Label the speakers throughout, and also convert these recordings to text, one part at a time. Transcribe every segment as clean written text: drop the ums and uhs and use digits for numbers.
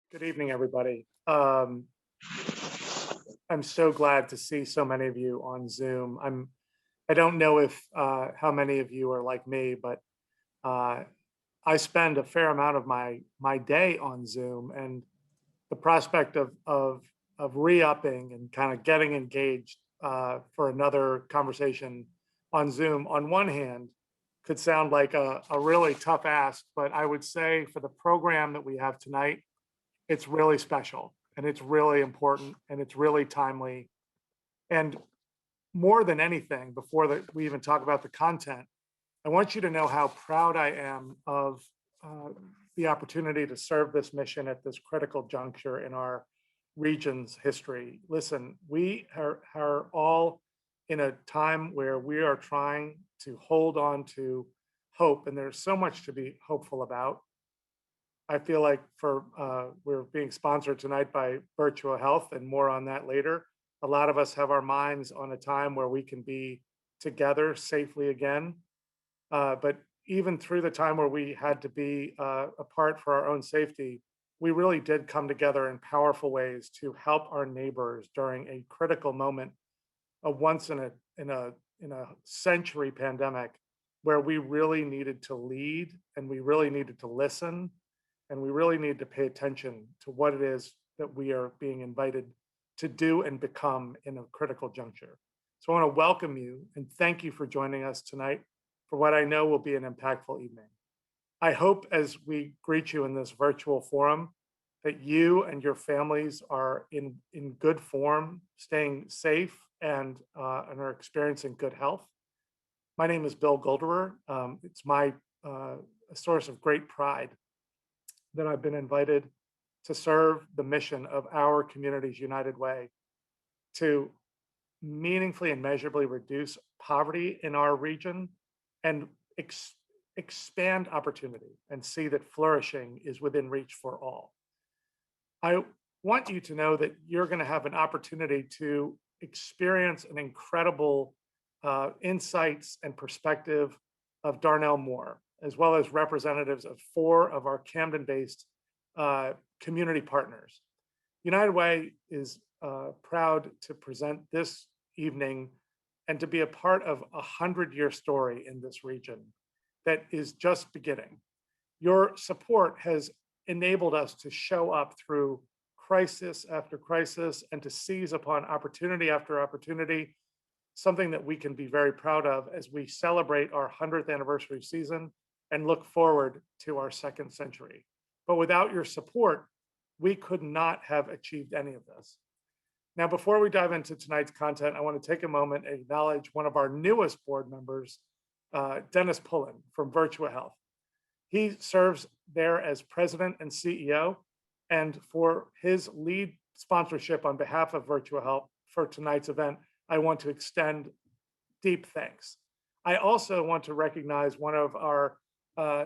Speaker 1: Good evening, everybody. I'm so glad to see so many of you on Zoom. I don't know if how many of you are like me, but uh, I spend a fair amount of my day on Zoom, and the prospect of re-upping and kind of getting engaged for another conversation on Zoom, on one hand, could sound like a really tough ask, but I would say for the program that we have tonight, it's really special and it's really important and it's really timely. And more than anything, before we even talk about the content, I want you to know how proud I am of uh, the opportunity to serve this mission at this critical juncture in our region's history. Listen, we are all in a time where we are trying to hold on to hope, and there's so much to be hopeful about. I feel like we're being sponsored tonight by Virtual Health, and more on that later. A lot of us have our minds on a time where we can be together safely again. But even through the time where we had to be apart for our own safety, we really did come together in powerful ways to help our neighbors during a critical moment, a once in a century pandemic, where we really needed to lead and we really needed to listen and we really need to pay attention to what it is that we are being invited to do and become in a critical juncture. So I want to welcome you and thank you for joining us tonight for what I know will be an impactful evening. I hope as we greet you in this virtual forum that you and your families are in good form, staying safe, and are experiencing good health. My name is Bill Golderer. It's my a source of great pride that I've been invited to serve the mission of our community's United Way to meaningfully and measurably reduce poverty in our region and expand opportunity and see that flourishing is within reach for all. I want you to know that you're going to have an opportunity to experience an incredible insights and perspective of Darnell Moore, as well as representatives of four of our Camden-based community partners. United Way is proud to present this evening and to be a part of a 100-year story in this region that is just beginning. Your support has enabled us to show up through crisis after crisis and to seize upon opportunity after opportunity, something that we can be very proud of as we celebrate our 100th anniversary season and look forward to our second century. But without your support, we could not have achieved any of this. Now, before we dive into tonight's content, I want to take a moment and acknowledge one of our newest board members, Dennis Pullen from Virtua Health. He serves there as president and CEO, and for his lead sponsorship on behalf of Virtua Health for tonight's event, I want to extend deep thanks. I also want to recognize one of our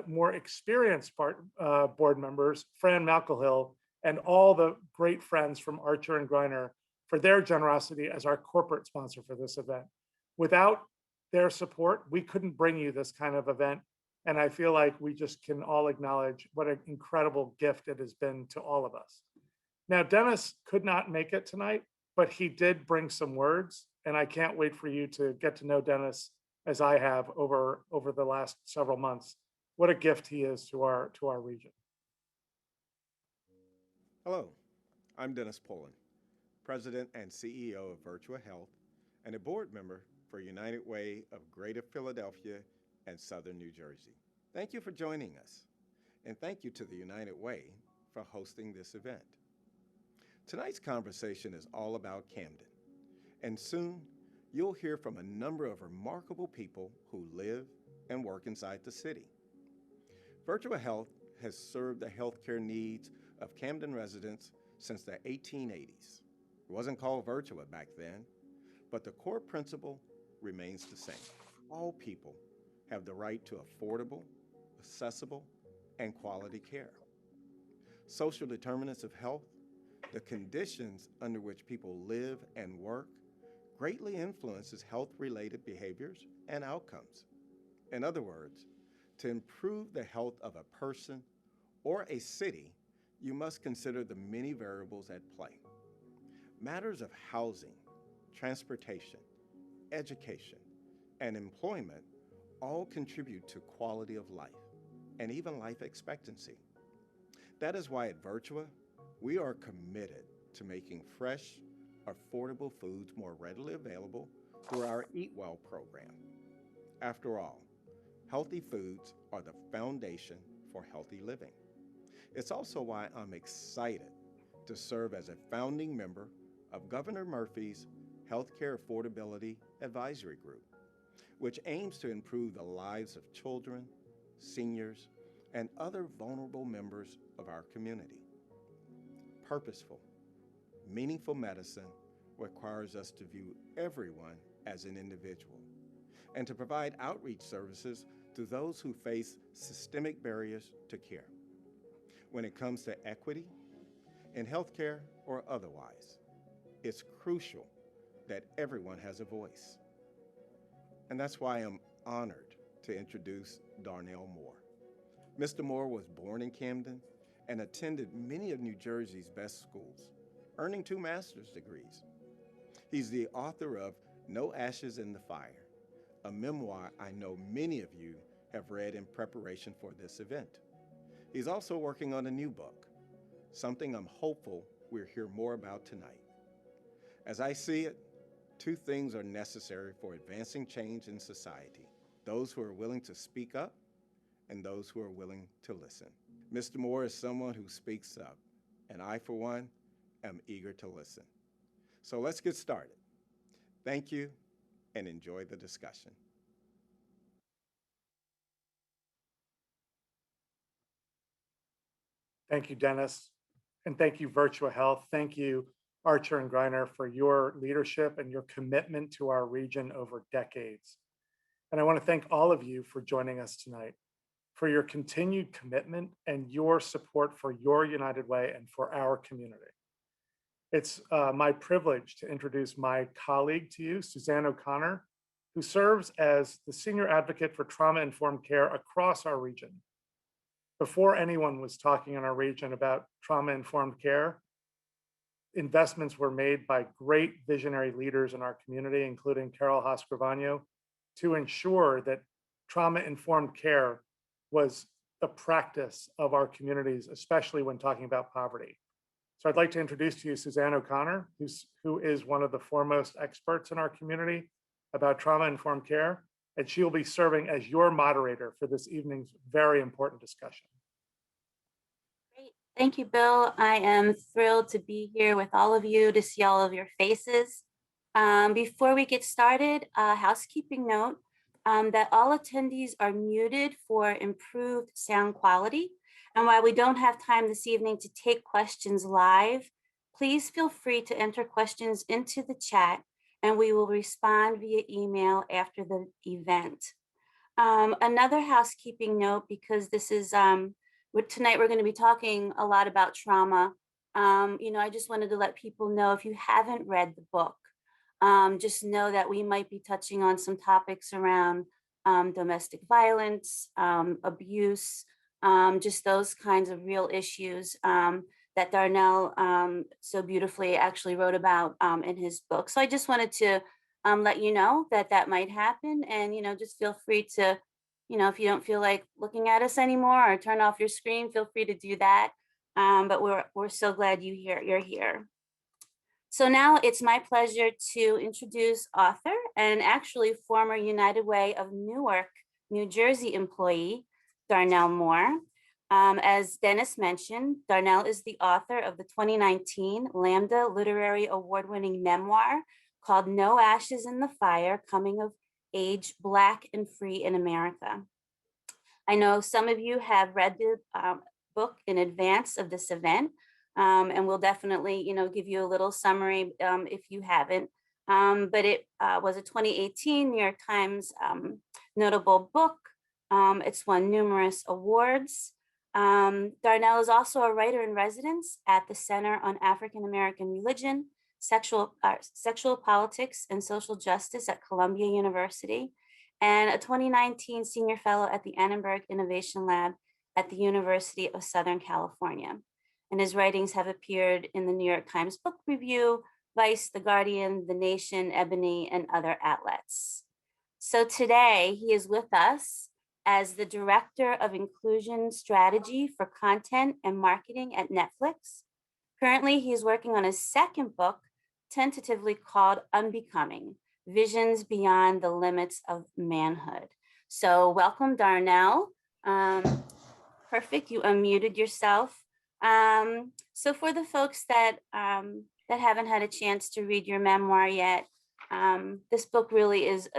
Speaker 1: more experienced board members, Fran Malcolhill, and all the great friends from Archer and Griner for their generosity as our corporate sponsor for this event. Without their support, we couldn't bring you this kind of event. And I feel like we just can all acknowledge what an incredible gift it has been to all of us. Now, Dennis could not make it tonight, but he did bring some words. And I can't wait for you to get to know Dennis as I have over the last several months. What a gift he is to our region.
Speaker 2: Hello, I'm Dennis Pullen, President and CEO of Virtua Health and a board member for United Way of Greater Philadelphia and Southern New Jersey. Thank you for joining us, and thank you to the United Way for hosting this event. Tonight's conversation is all about Camden, and soon you'll hear from a number of remarkable people who live and work inside the city. Virtua Health has served the healthcare needs of Camden residents since the 1880s. It wasn't called Virtua back then, but the core principle remains the same. All people have the right to affordable, accessible, and quality care. Social determinants of health, the conditions under which people live and work, greatly influences health-related behaviors and outcomes. In other words, to improve the health of a person or a city you must consider the many variables at play. Matters of housing, transportation, education, and employment all contribute to quality of life and even life expectancy. That is why at Virtua, we are committed to making fresh, affordable foods more readily available through our Eat Well program. After all, healthy foods are the foundation for healthy living. It's also why I'm excited to serve as a founding member of Governor Murphy's Healthcare Affordability Advisory Group, which aims to improve the lives of children, seniors, and other vulnerable members of our community. Purposeful, meaningful medicine requires us to view everyone as an individual and to provide outreach services to those who face systemic barriers to care. When it comes to equity, in healthcare or otherwise, it's crucial that everyone has a voice. And that's why I'm honored to introduce Darnell Moore. Mr. Moore was born in Camden and attended many of New Jersey's best schools, earning 2 master's degrees. He's the author of No Ashes in the Fire, a memoir I know many of you have read in preparation for this event. He's also working on a new book, something I'm hopeful we'll hear more about tonight. As I see it, 2 things are necessary for advancing change in society: those who are willing to speak up and those who are willing to listen. Mr. Moore is someone who speaks up, and I, for one, am eager to listen. So let's get started. Thank you, and enjoy the discussion.
Speaker 1: Thank you, Dennis. And thank you, Virtua Health. Thank you, Archer and Griner, for your leadership and your commitment to our region over decades. And I want to thank all of you for joining us tonight, for your continued commitment and your support for your United Way and for our community. It's my privilege to introduce my colleague to you, Suzanne O'Connor, who serves as the Senior Advocate for Trauma-Informed Care across our region. Before anyone was talking in our region about trauma-informed care, investments were made by great visionary leaders in our community, including Carol Hoscravano, to ensure that trauma-informed care was the practice of our communities, especially when talking about poverty. So I'd like to introduce to you Suzanne O'Connor, who is one of the foremost experts in our community about trauma-informed care, and she will be serving as your moderator for this evening's very important discussion.
Speaker 3: Great. Thank you, Bill. I am thrilled to be here with all of you to see all of your faces. Before we get started, a housekeeping note that all attendees are muted for improved sound quality. And while we don't have time this evening to take questions live, please feel free to enter questions into the chat and we will respond via email after the event. Another housekeeping note, because this is, tonight we're going to be talking a lot about trauma. I just wanted to let people know, if you haven't read the book, just know that we might be touching on some topics around domestic violence, abuse, just those kinds of real issues that Darnell so beautifully actually wrote about in his book. So I just wanted to let you know that that might happen, and just feel free to, if you don't feel like looking at us anymore or turn off your screen, feel free to do that. But we're so glad you're here. So now it's my pleasure to introduce author and actually former United Way of Newark, New Jersey employee, Darnell Moore. As Dennis mentioned, Darnell is the author of the 2019 Lambda Literary Award-winning memoir called No Ashes in the Fire, Coming of Age Black and Free in America. I know some of you have read the book in advance of this event, and we'll definitely, give you a little summary if you haven't. But it was a 2018 New York Times notable book. It's won numerous awards. Darnell is also a writer in residence at the Center on African American Religion, Sexual Politics and Social Justice at Columbia University, and a 2019 Senior Fellow at the Annenberg Innovation Lab at the University of Southern California. and his writings have appeared in the New York Times Book Review, Vice, The Guardian, The Nation, Ebony, and other outlets. So today he is with us as the Director of Inclusion Strategy for Content and Marketing at Netflix. Currently, he is working on his second book, tentatively called Unbecoming, Visions Beyond the Limits of Manhood. So welcome, Darnell. Perfect, you unmuted yourself. So for the folks that haven't had a chance to read your memoir yet, this book really is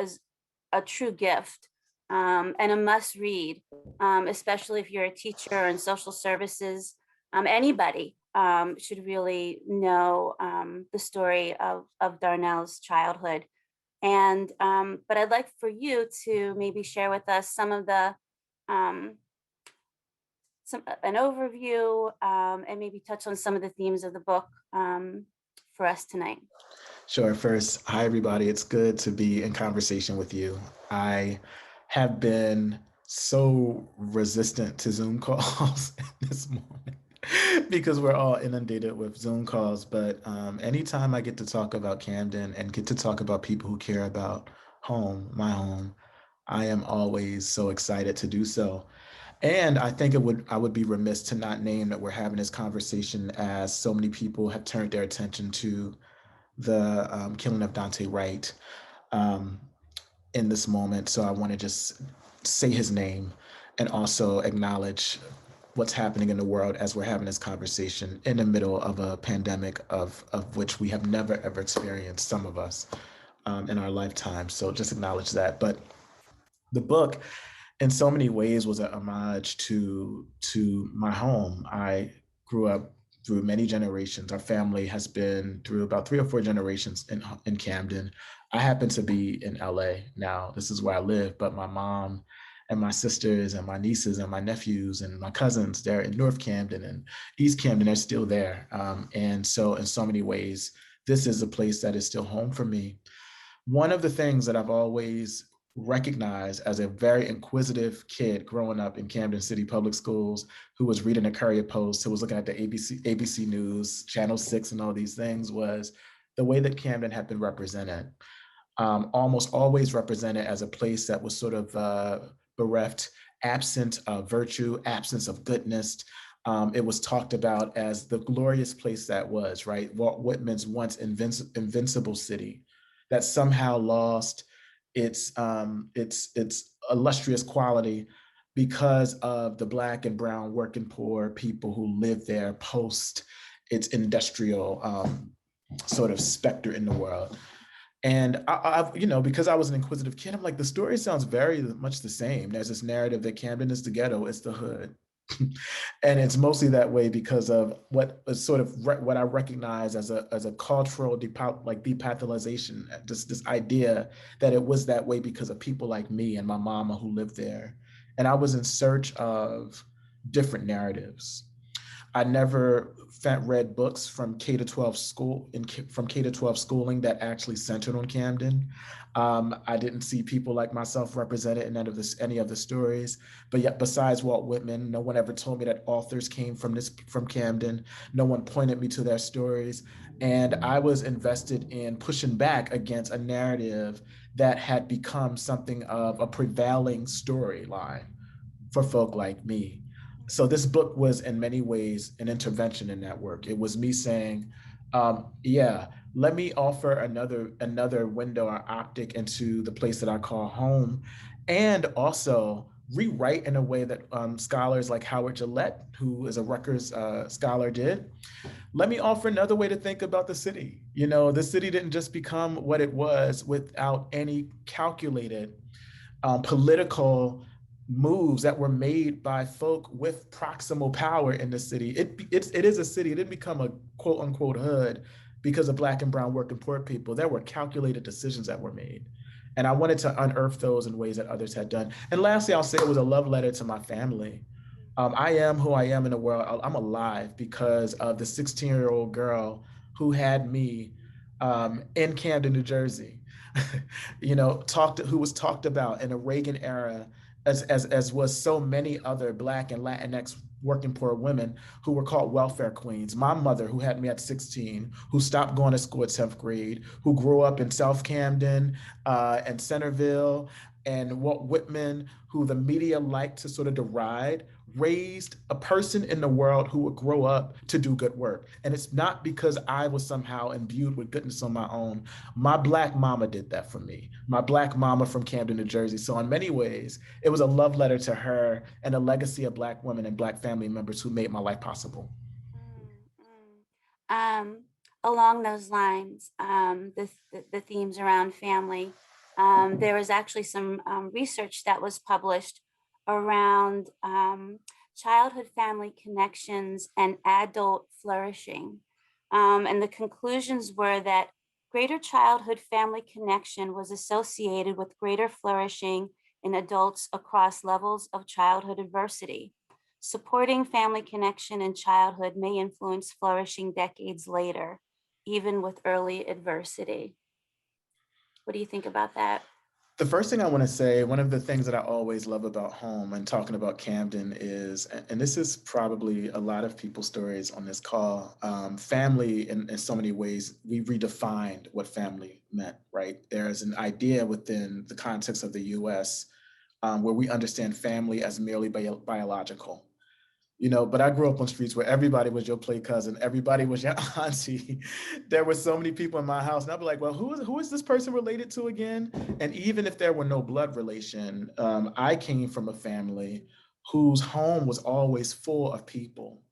Speaker 3: a true gift and a must read, especially if you're a teacher or in social services. Anybody should really know the story of Darnell's childhood. And but I'd like for you to maybe share with us some of the an overview and maybe touch on some of the themes of the book for us tonight.
Speaker 4: Sure. First, hi, everybody. It's good to be in conversation with you. I have been so resistant to Zoom calls this morning because we're all inundated with Zoom calls. But anytime I get to talk about Camden and get to talk about people who care about home, my home, I am always so excited to do so. And I think I would be remiss to not name that we're having this conversation as so many people have turned their attention to the killing of Dante Wright in this moment. So I want to just say his name and also acknowledge what's happening in the world as we're having this conversation in the middle of a pandemic of which we have never, ever experienced, some of us, in our lifetime. So just acknowledge that. But the book, in so many ways, was a homage to my home. I grew up through many generations. Our family has been through about 3 or 4 generations in Camden. I happen to be in LA now. This is where I live, but my mom and my sisters and my nieces and my nephews and my cousins, they're in North Camden and East Camden, they're still there. And so in so many ways, this is a place that is still home for me. One of the things that I've always recognized as a very inquisitive kid growing up in Camden City Public Schools, who was reading the Courier Post, who was looking at the ABC News, Channel 6 and all these things, was the way that Camden had been represented. Almost always represented as a place that was sort of bereft, absent of virtue, absence of goodness. It was talked about as the glorious place that was, right? Walt Whitman's once invincible city that somehow lost its illustrious quality because of the Black and brown working poor people who lived there post its industrial sort of specter in the world. And I've, because I was an inquisitive kid, I'm like, the story sounds very much the same. There's this narrative that Camden is the ghetto, it's the hood. And it's mostly that way because of what is sort of what I recognize as a cultural depatholization, just this idea that it was that way because of people like me and my mama who lived there. And I was in search of different narratives. I never read books from K to 12 from K to 12 schooling that actually centered on Camden. I didn't see people like myself represented in any of the stories. But yet, besides Walt Whitman, no one ever told me that authors came from Camden. No one pointed me to their stories. And I was invested in pushing back against a narrative that had become something of a prevailing storyline for folk like me. So this book was in many ways an intervention in that work. It was me saying, let me offer another window or optic into the place that I call home, and also rewrite in a way that scholars like Howard Gillette, who is a Rutgers scholar, did. Let me offer another way to think about the city. The city didn't just become what it was without any calculated political moves that were made by folk with proximal power in the city. It is a city. It didn't become a quote unquote hood because of Black and brown working poor people. There were calculated decisions that were made. And I wanted to unearth those in ways that others had done. And lastly, I'll say it was a love letter to my family. I am who I am in the world. I'm alive because of the 16-year-old girl who had me in Camden, New Jersey, who was talked about in a Reagan era as was so many other Black and Latinx working poor women who were called welfare queens. My mother, who had me at 16, who stopped going to school at 10th grade, who grew up in South Camden and Centerville, and Walt Whitman, who the media liked to sort of deride, raised a person in the world who would grow up to do good work. And it's not because I was somehow imbued with goodness on my own. My Black mama did that for me. My Black mama from Camden, New Jersey. So in many ways, it was a love letter to her and a legacy of Black women and Black family members who made my life possible.
Speaker 3: Along those lines, the themes around family, there was actually some research that was published around childhood family connections and adult flourishing. And the conclusions were that greater childhood family connection was associated with greater flourishing in adults across levels of childhood adversity. Supporting family connection in childhood may influence flourishing decades later, even with early adversity. What do you think about that?
Speaker 4: The first thing I want to say, one of the things that I always love about home and talking about Camden is, and this is probably a lot of people's stories on this call, family in so many ways, we redefined what family meant, right? There's an idea within the context of the US where we understand family as merely biological. You know, but I grew up on streets where everybody was your play cousin, everybody was your auntie. There were so many people in my house, and I'd be like, well, who is this person related to again? And even if there were no blood relation, I came from a family whose home was always full of people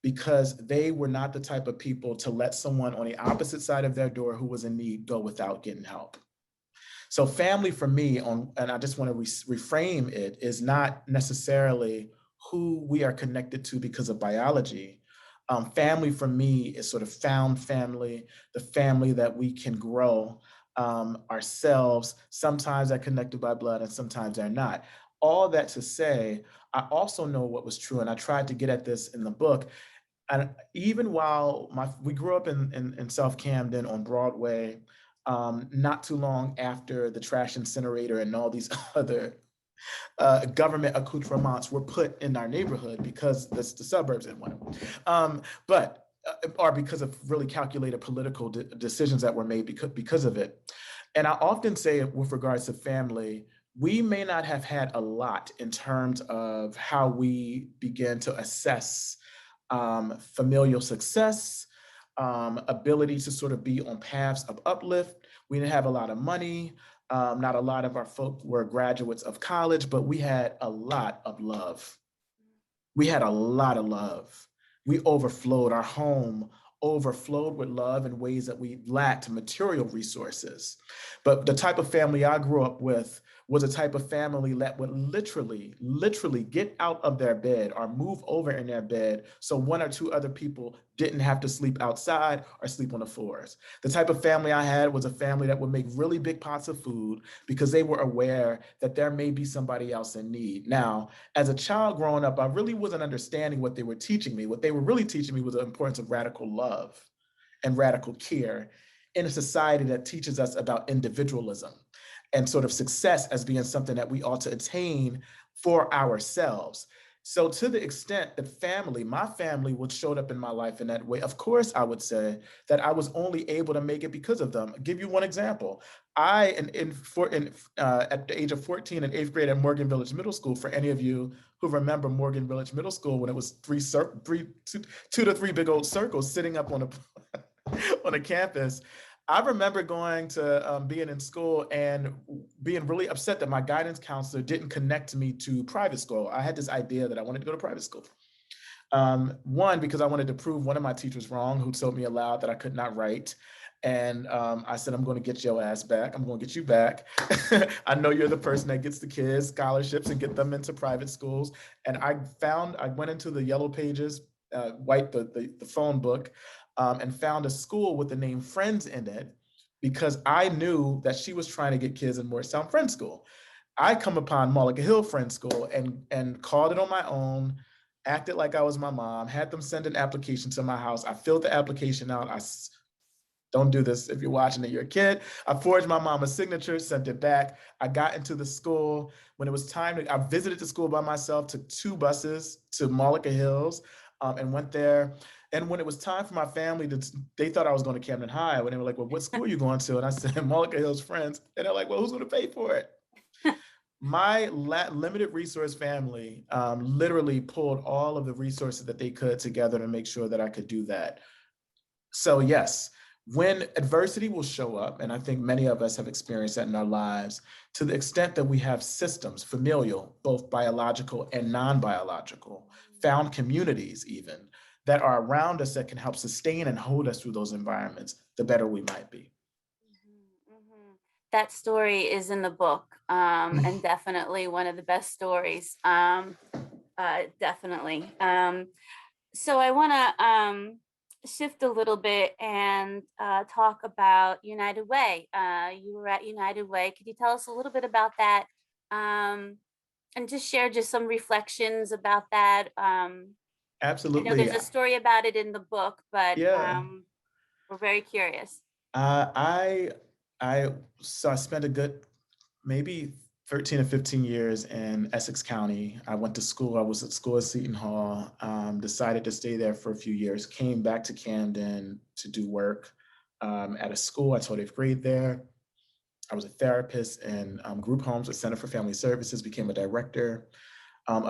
Speaker 4: because they were not the type of people to let someone on the opposite side of their door who was in need go without getting help. So family for me, and I just want to reframe it, is not necessarily who we are connected to because of biology. Family for me is sort of found family, the family that we can grow ourselves. Sometimes they're connected by blood and sometimes they're not. All that to say, I also know what was true, and I tried to get at this in the book. And even while we grew up in South Camden on Broadway, not too long after the trash incinerator and all these other government accoutrements were put in our neighborhood because the suburbs didn't want them, or because of really calculated political decisions that were made because of it. And I often say with regards to family, we may not have had a lot in terms of how we begin to assess familial success, ability to sort of be on paths of uplift. We didn't have a lot of money. Not a lot of our folk were graduates of college, but we had a lot of love. We had a lot of love. We overflowed. Our home overflowed with love in ways that we lacked material resources. But the type of family I grew up with was a type of family that would literally get out of their bed or move over in their bed so one or two other people didn't have to sleep outside or sleep on the floors. The type of family I had was a family that would make really big pots of food because they were aware that there may be somebody else in need. Now, as a child growing up, I really wasn't understanding what they were teaching me. What they were really teaching me was the importance of radical love and radical care in a society that teaches us about individualism and sort of success as being something that we ought to attain for ourselves. So to the extent that my family would showed up in my life in that way, of course, I would say that I was only able to make it because of them. I'll give you one example. At the age of 14 in 8th grade at Morgan Village Middle School, for any of you who remember Morgan Village Middle School when it was two to three big old circles sitting up on a campus, I remember going to being in school and being really upset that my guidance counselor didn't connect me to private school. I had this idea that I wanted to go to private school. One, because I wanted to prove one of my teachers wrong, who told me aloud that I could not write. And I said, I'm going to get your ass back. I'm going to get you back. I know you're the person that gets the kids scholarships and get them into private schools. And I went into the yellow pages, the phone book, and found a school with the name Friends in it because I knew that she was trying to get kids in Morristown Friends School. I come upon Mullica Hill Friends School and called it on my own, acted like I was my mom, had them send an application to my house. I filled the application out. Don't do this if you're watching it, you're a kid. I forged my mama's signature, sent it back. I got into the school. When it was time to, I visited the school by myself, took 2 buses to Mullica Hills, and went there. And when it was time for my family they thought I was going to Camden High. When they were like, well, what school are you going to? And I said, Mullica Hills Friends. And they're like, well, who's going to pay for it? My limited resource family literally pulled all of the resources that they could together to make sure that I could do that. So yes, when adversity will show up, and I think many of us have experienced that in our lives, to the extent that we have systems, familial, both biological and non-biological, found communities even, that are around us that can help sustain and hold us through those environments, the better we might be.
Speaker 3: That story is in the book, and definitely one of the best stories. Definitely. So I want to shift a little bit and talk about United Way. You were at United Way. Could you tell us a little bit about that, and just share just some reflections about that? I know
Speaker 4: Absolutely.
Speaker 3: there's a story about it in the book, but
Speaker 4: Yeah.
Speaker 3: we're very curious.
Speaker 4: I so I spent a good maybe 13 or 15 years in Essex County. I went to school. I was at school at Seton Hall. Decided to stay there for a few years. Came back to Camden to do work at a school. I taught 8th grade there. I was a therapist in group homes at Center for Family Services. Became a director of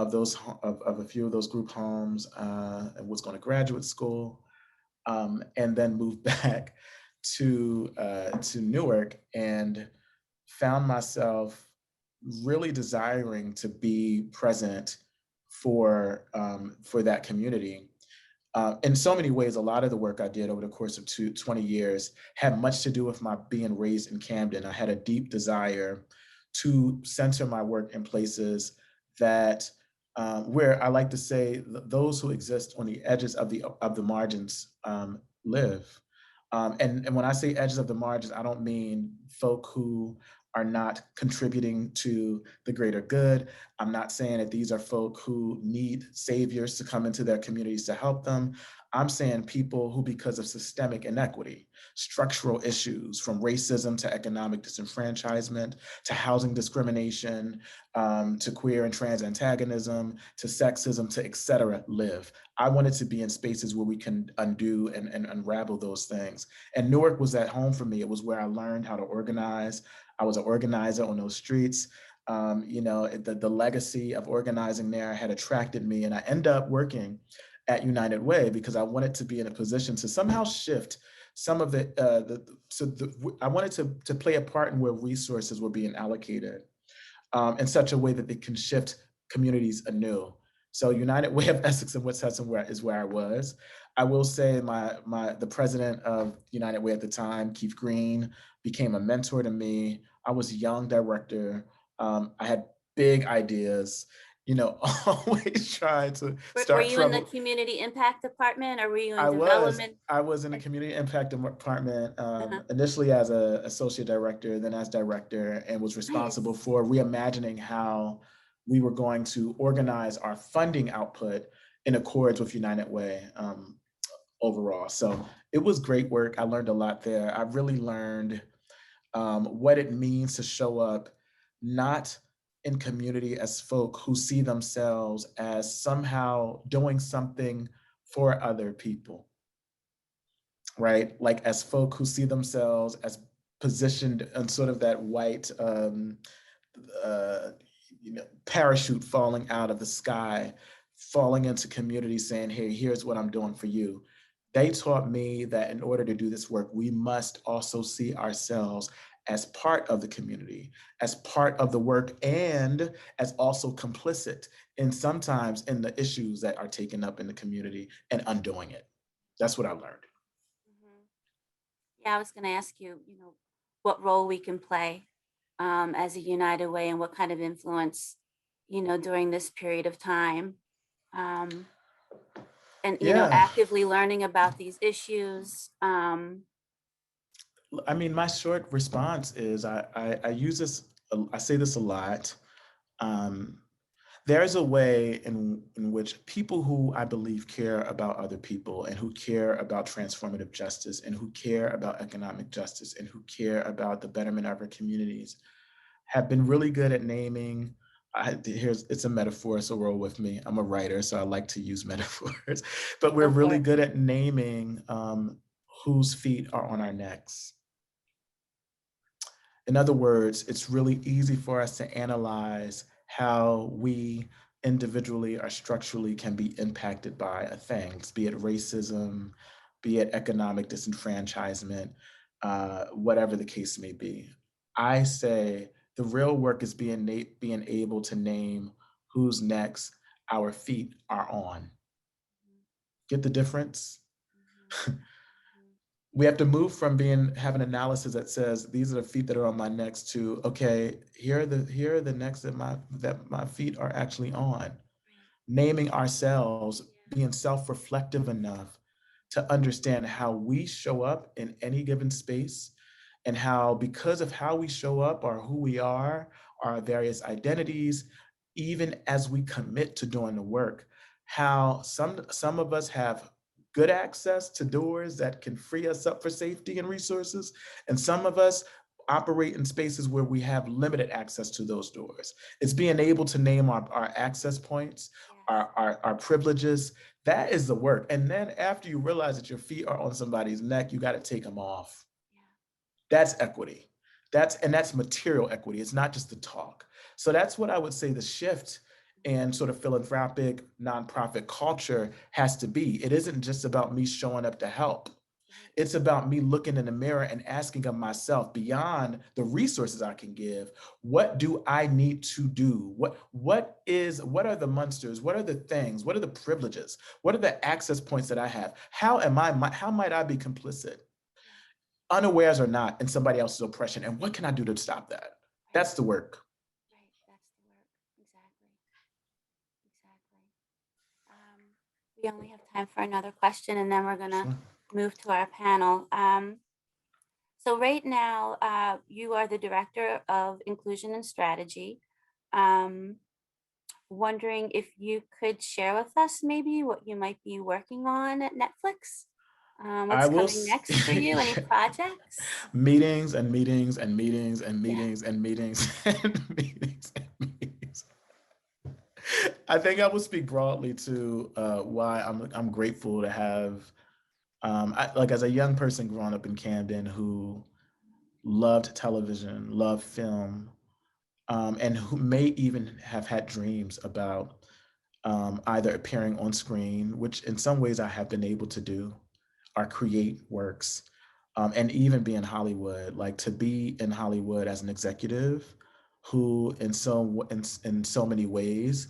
Speaker 4: a few of those group homes. And was going to graduate school, and then moved back to Newark and found myself really desiring to be present for that community. In so many ways, a lot of the work I did over the course of 20 years had much to do with my being raised in Camden. I had a deep desire to center my work in places that where I like to say those who exist on the edges of the margins live. And when I say edges of the margins, I don't mean folk who are not contributing to the greater good. I'm not saying that these are folk who need saviors to come into their communities to help them. I'm saying people who, because of systemic inequity, structural issues, from racism to economic disenfranchisement, to housing discrimination, to queer and trans antagonism, to sexism, to et cetera, live. I wanted to be in spaces where we can undo and unravel those things. And Newark was at home for me. It was where I learned how to organize. I was an organizer on those streets. The legacy of organizing there had attracted me, and I ended up working at United Way because I wanted to be in a position to somehow shift some of it. I wanted to play a part in where resources were being allocated in such a way that they can shift communities anew. So United Way of Essex and West Hudson is where I was. I will say the president of United Way at the time, Keith Green, became a mentor to me. I was a young director. I had big ideas, always trying to start
Speaker 3: Were you in the
Speaker 4: trouble.
Speaker 3: community impact department, or were you in
Speaker 4: I
Speaker 3: development?
Speaker 4: was in the community impact department, initially as an associate director, then as director, and was responsible
Speaker 3: Nice.
Speaker 4: for reimagining how we were going to organize our funding output in accords with United Way overall. So it was great work. I learned a lot there. I really learned what it means to show up not in community as folk who see themselves as somehow doing something for other people, right? Like as folk who see themselves as positioned in sort of that white parachute falling out of the sky, falling into community saying, hey, here's what I'm doing for you. They taught me that in order to do this work, we must also see ourselves as part of the community, as part of the work, and as also complicit in sometimes in the issues that are taken up in the community and undoing it. That's what I learned.
Speaker 3: Yeah, I was going to ask you, what role we can play as a United Way and what kind of influence, during this period of time. And,
Speaker 4: Yeah.
Speaker 3: actively learning about these issues.
Speaker 4: I mean, my short response is I use this, I say this a lot. there's a way in which people who I believe care about other people and who care about transformative justice and who care about economic justice and who care about the betterment of our communities have been really good at naming. It's a metaphor, so roll with me. I'm a writer, so I like to use metaphors, but we're
Speaker 3: Go for
Speaker 4: really
Speaker 3: it.
Speaker 4: good at naming whose feet are on our necks. In other words, it's really easy for us to analyze how we individually or structurally can be impacted by things, be it racism, be it economic disenfranchisement, whatever the case may be. I say the real work is being able to name whose necks our feet are on. Get the difference? We have to move from have an analysis that says these are the feet that are on my necks to, okay, here are the necks that my feet are actually on. Naming ourselves, being self-reflective enough to understand how we show up in any given space, and how, because of how we show up or who we are, our various identities, even as we commit to doing the work, how some of us have good access to doors that can free us up for safety and resources, and some of us operate in spaces where we have limited access to those doors. It's being able to name our access points, our privileges. That is the work. And then after you realize that your feet are on somebody's neck, you got to take them off. That's equity. That's material equity. It's not just the talk. So that's what I would say the shift in sort of philanthropic nonprofit culture has to be. It isn't just about me showing up to help. It's about me looking in the mirror and asking of myself, beyond the resources I can give, what do I need to do? What are the monsters? What are the things? What are the privileges? What are the access points that I have? How might I be complicit, unawares or not, in somebody else's oppression? And what can I do to stop that? That's the work.
Speaker 3: Right, that's the work. Exactly. We only have time for another question, and then we're gonna
Speaker 4: Sure.
Speaker 3: move to our panel. So right now, you are the Director of Inclusion and Strategy. Wondering if you could share with us maybe what you might be working on at Netflix?
Speaker 4: I
Speaker 3: What's
Speaker 4: will
Speaker 3: coming next for you? Any projects?
Speaker 4: meetings and meetings and meetings and
Speaker 3: Yeah.
Speaker 4: meetings and meetings and meetings and meetings. I think I will speak broadly to why I'm grateful to have, like, as a young person growing up in Camden who loved television, loved film, and who may even have had dreams about either appearing on screen, which in some ways I have been able to do, or create works, and even be in Hollywood. Like, to be in Hollywood as an executive who in so many ways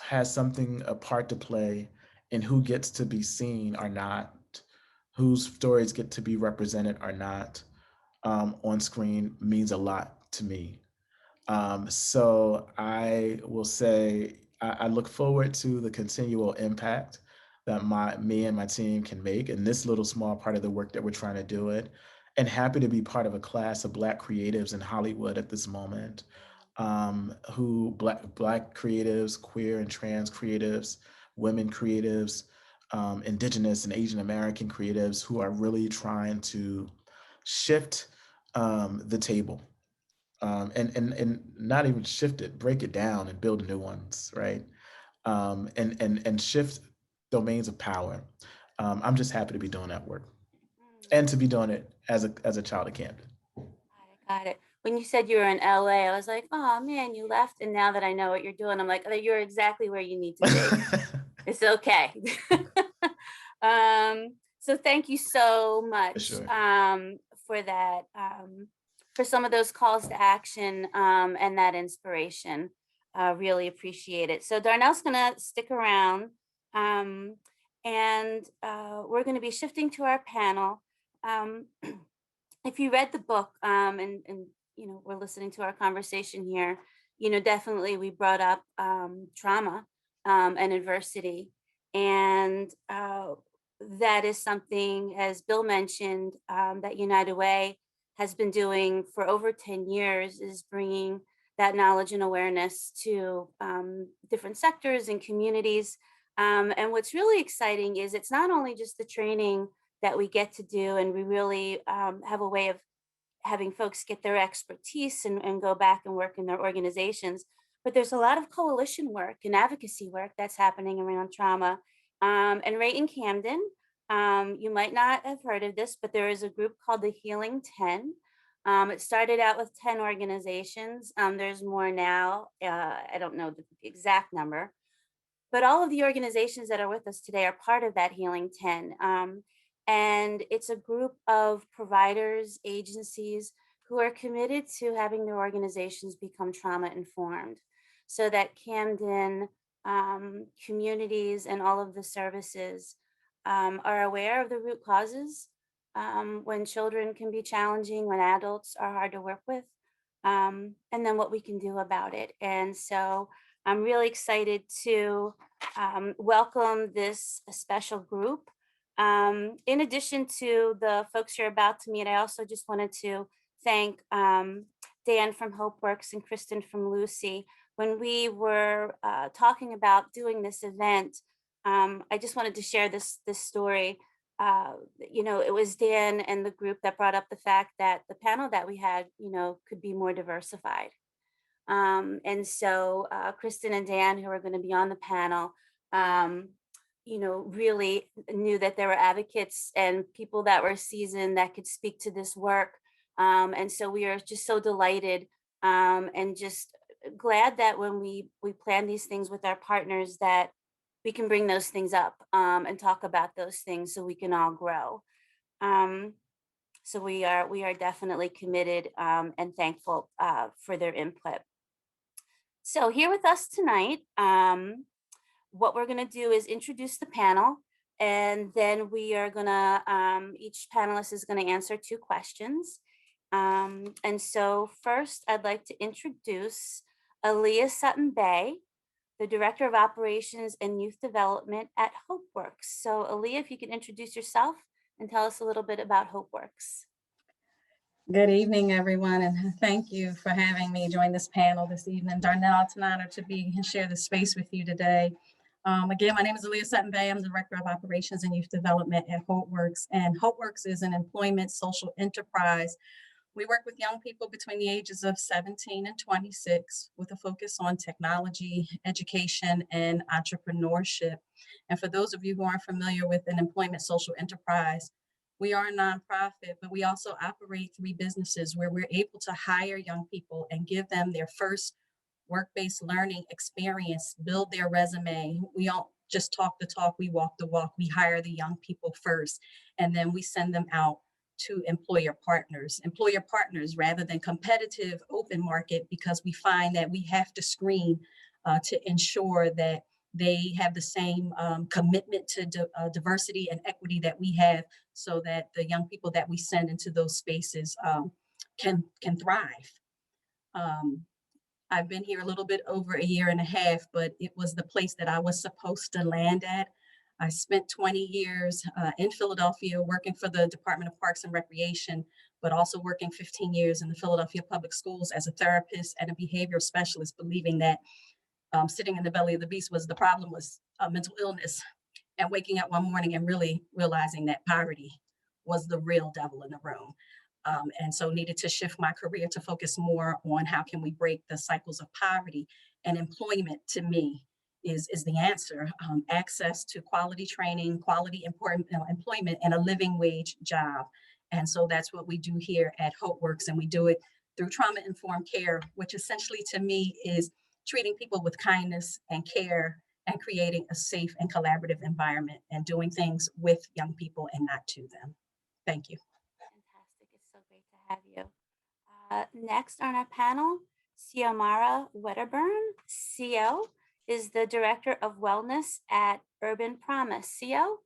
Speaker 4: has a part to play in who gets to be seen or not, whose stories get to be represented or not, on screen, means a lot to me. So I will say I look forward to the continual impact that me and my team can make in this little small part of the work that we're trying to do it, and happy to be part of a class of Black creatives in Hollywood at this moment, who black creatives, queer and trans creatives, women creatives, Indigenous and Asian American creatives, who are really trying to shift the table, and not even shift it, break it down and build new ones, right? And shift domains of power. I'm just happy to be doing that work and to be doing it as a child of Camden.
Speaker 3: Got it. When you said you were in LA, I was like, oh man, you left. And now that I know what you're doing, I'm like, oh, you're exactly where you need to be. It's okay. So thank you so much
Speaker 4: Sure.
Speaker 3: for that, for some of those calls to action and that inspiration. Really appreciate it. So Darnell's gonna stick around, and we're gonna be shifting to our panel. If you read the book, and you know, we're listening to our conversation here, you know, definitely we brought up trauma and adversity, and that is something, as Bill mentioned, that United Way has been doing for over 10 years, is bringing that knowledge and awareness to different sectors and communities. And what's really exciting is it's not only just the training that we get to do, and we really have a way of having folks get their expertise and go back and work in their organizations. But there's a lot of coalition work and advocacy work that's happening around trauma. And right in Camden, you might not have heard of this, but there is a group called the Healing 10. It started out with 10 organizations. There's more now. I don't know the exact number, but all of the organizations that are with us today are part of that Healing 10. And it's a group of providers, agencies who are committed to having their organizations become trauma informed so that Camden communities and all of the services are aware of the root causes when children can be challenging, when adults are hard to work with, and then what we can do about it. And so I'm really excited to welcome this special group. In addition to the folks you're about to meet, I also just wanted to thank Dan from HopeWorks and Kristen from Lucy. When we were talking about doing this event, I just wanted to share this story. It was Dan and the group that brought up the fact that the panel that we had, could be more diversified. And so Kristen and Dan, who are going to be on the panel, really knew that there were advocates and people that were seasoned that could speak to this work. And so we are just so delighted and just glad that when we plan these things with our partners, that we can bring those things up and talk about those things so we can all grow. So we are definitely committed and thankful for their input. So here with us tonight, what we're going to do is introduce the panel, and then we are going to, each panelist is going to answer 2 questions. And so first, I'd like to introduce Aaliyah Sutton-Bay, the Director of Operations and Youth Development at HopeWorks. So Aaliyah, if you could introduce yourself and tell us a little bit about HopeWorks.
Speaker 5: Good evening, everyone, and thank you for having me join this panel this evening. Darnell, it's an honor to be and share this space with you today. Again, my name is Aaliyah Sutton-Bay. I'm the Director of Operations and Youth Development at HopeWorks, and HopeWorks is an employment social enterprise. We work with young people between the ages of 17 and 26 with a focus on technology, education, and entrepreneurship. And for those of you who aren't familiar with an employment social enterprise, we are a nonprofit, but we also operate 3 businesses where we're able to hire young people and give them their first work-based learning experience, build their resume. We don't just talk the talk, we walk the walk. We hire the young people first, and then we send them out to employer partners rather than competitive open market, because we find that we have to screen to ensure that they have the same commitment to diversity and equity that we have, so that the young people that we send into those spaces can thrive. I've been here a little bit over a year and a half, but it was the place that I was supposed to land at. I spent 20 years in Philadelphia working for the Department of Parks and Recreation, but also working 15 years in the Philadelphia Public Schools as a therapist and a behavioral specialist, believing that sitting in the belly of the beast was the problem, was mental illness, and waking up one morning and really realizing that poverty was the real devil in the room. And so needed to shift my career to focus more on how can we break the cycles of poverty, and employment to me is the answer. Access to quality training, quality employment, and a living wage job. And so that's what we do here at HopeWorks, and we do it through trauma-informed care, which essentially to me is treating people with kindness and care and creating a safe and collaborative environment and doing things with young people and not to them. Thank you.
Speaker 3: Fantastic. It's so great to have you. Next on our panel, Xiomara Wedderburn. CO is the Director of Wellness at Urban Promise. CO?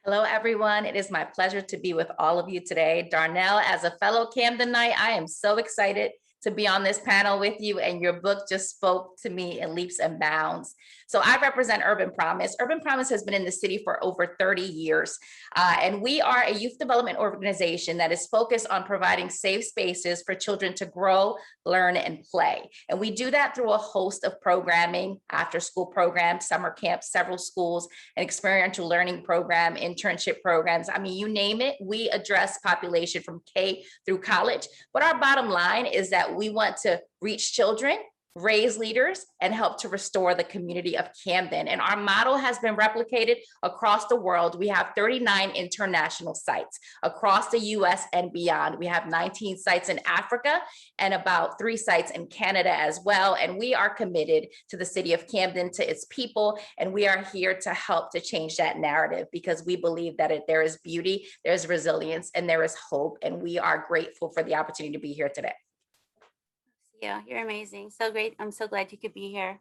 Speaker 6: Hello, everyone. It is my pleasure to be with all of you today. Darnell, as a fellow Camdenite, I am so excited to be on this panel with you, and your book just spoke to me in leaps and bounds. So I represent Urban Promise. Urban Promise has been in the city for over 30 years. And we are a youth development organization that is focused on providing safe spaces for children to grow, learn, and play. And we do that through a host of programming, after school programs, summer camps, several schools, an experiential learning program, internship programs. I mean, you name it, we address population from K through college. But our bottom line is that we want to reach children, raise leaders, and help to restore the community of Camden. And our model has been replicated across the world. We have 39 international sites across the US and beyond. We have 19 sites in Africa and about 3 sites in Canada as well. And we are committed to the city of Camden, to its people, and we are here to help to change that narrative, because we believe that there is beauty, there's resilience, and there is hope. And we are grateful for the opportunity to be here today.
Speaker 3: Yeah, you're amazing. So great. I'm so glad you could be here.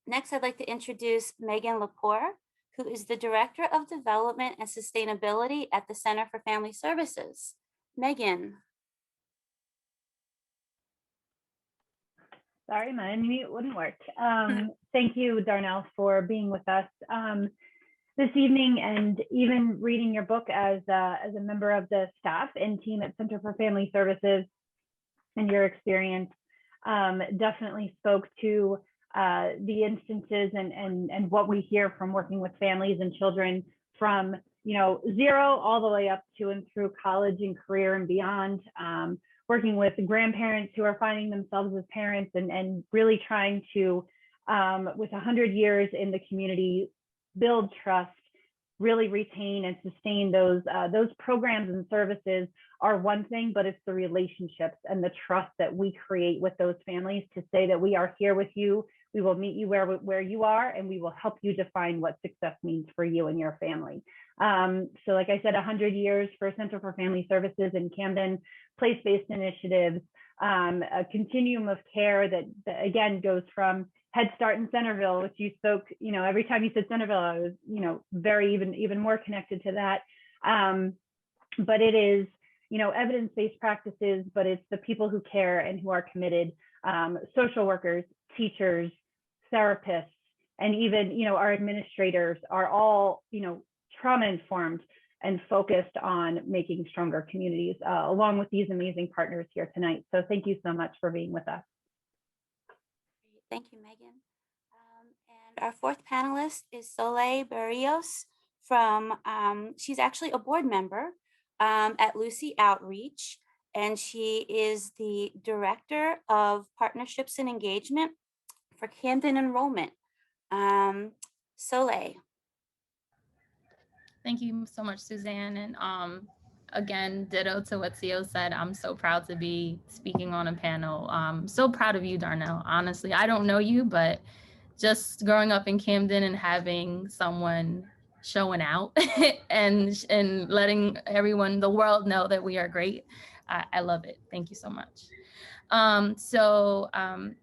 Speaker 3: Next, I'd like to introduce Megan Lepore, who is the Director of Development and Sustainability at the Center for Family Services. Megan.
Speaker 7: Sorry, my unmute wouldn't work. Thank you, Darnell, for being with us this evening, and even reading your book as a member of the staff and team at Center for Family Services. And your experience definitely spoke to the instances and what we hear from working with families and children from 0 all the way up to and through college and career and beyond. Working with grandparents who are finding themselves as parents and really trying to, with 100 years in the community, build trust, really retain and sustain those programs and services are one thing, but it's the relationships and the trust that we create with those families to say that we are here with you, we will meet you where you are, and we will help you define what success means for you and your family. So like I said, 100 years for Center for Family Services in Camden, place-based initiatives, a continuum of care that again goes from Head Start in Centerville, which you spoke, every time you said Centerville, I was, very even more connected to that. But it is, evidence-based practices, but it's the people who care and who are committed, social workers, teachers, therapists, and even, our administrators are all, trauma-informed and focused on making stronger communities, along with these amazing partners here tonight. So thank you so much for being with us.
Speaker 3: Thank you, Megan. And our fourth panelist is Soleil Barrios from, she's actually a board member at Lucy Outreach, and she is the Director of Partnerships and Engagement for Camden Enrollment. Soleil.
Speaker 8: Thank you so much, Suzanne. And again, ditto to what Theo said. I'm so proud to be speaking on a panel. So proud of you, Darnell. Honestly, I don't know you, but just growing up in Camden and having someone showing out and letting everyone, the world, know that we are great. I love it. Thank you so much.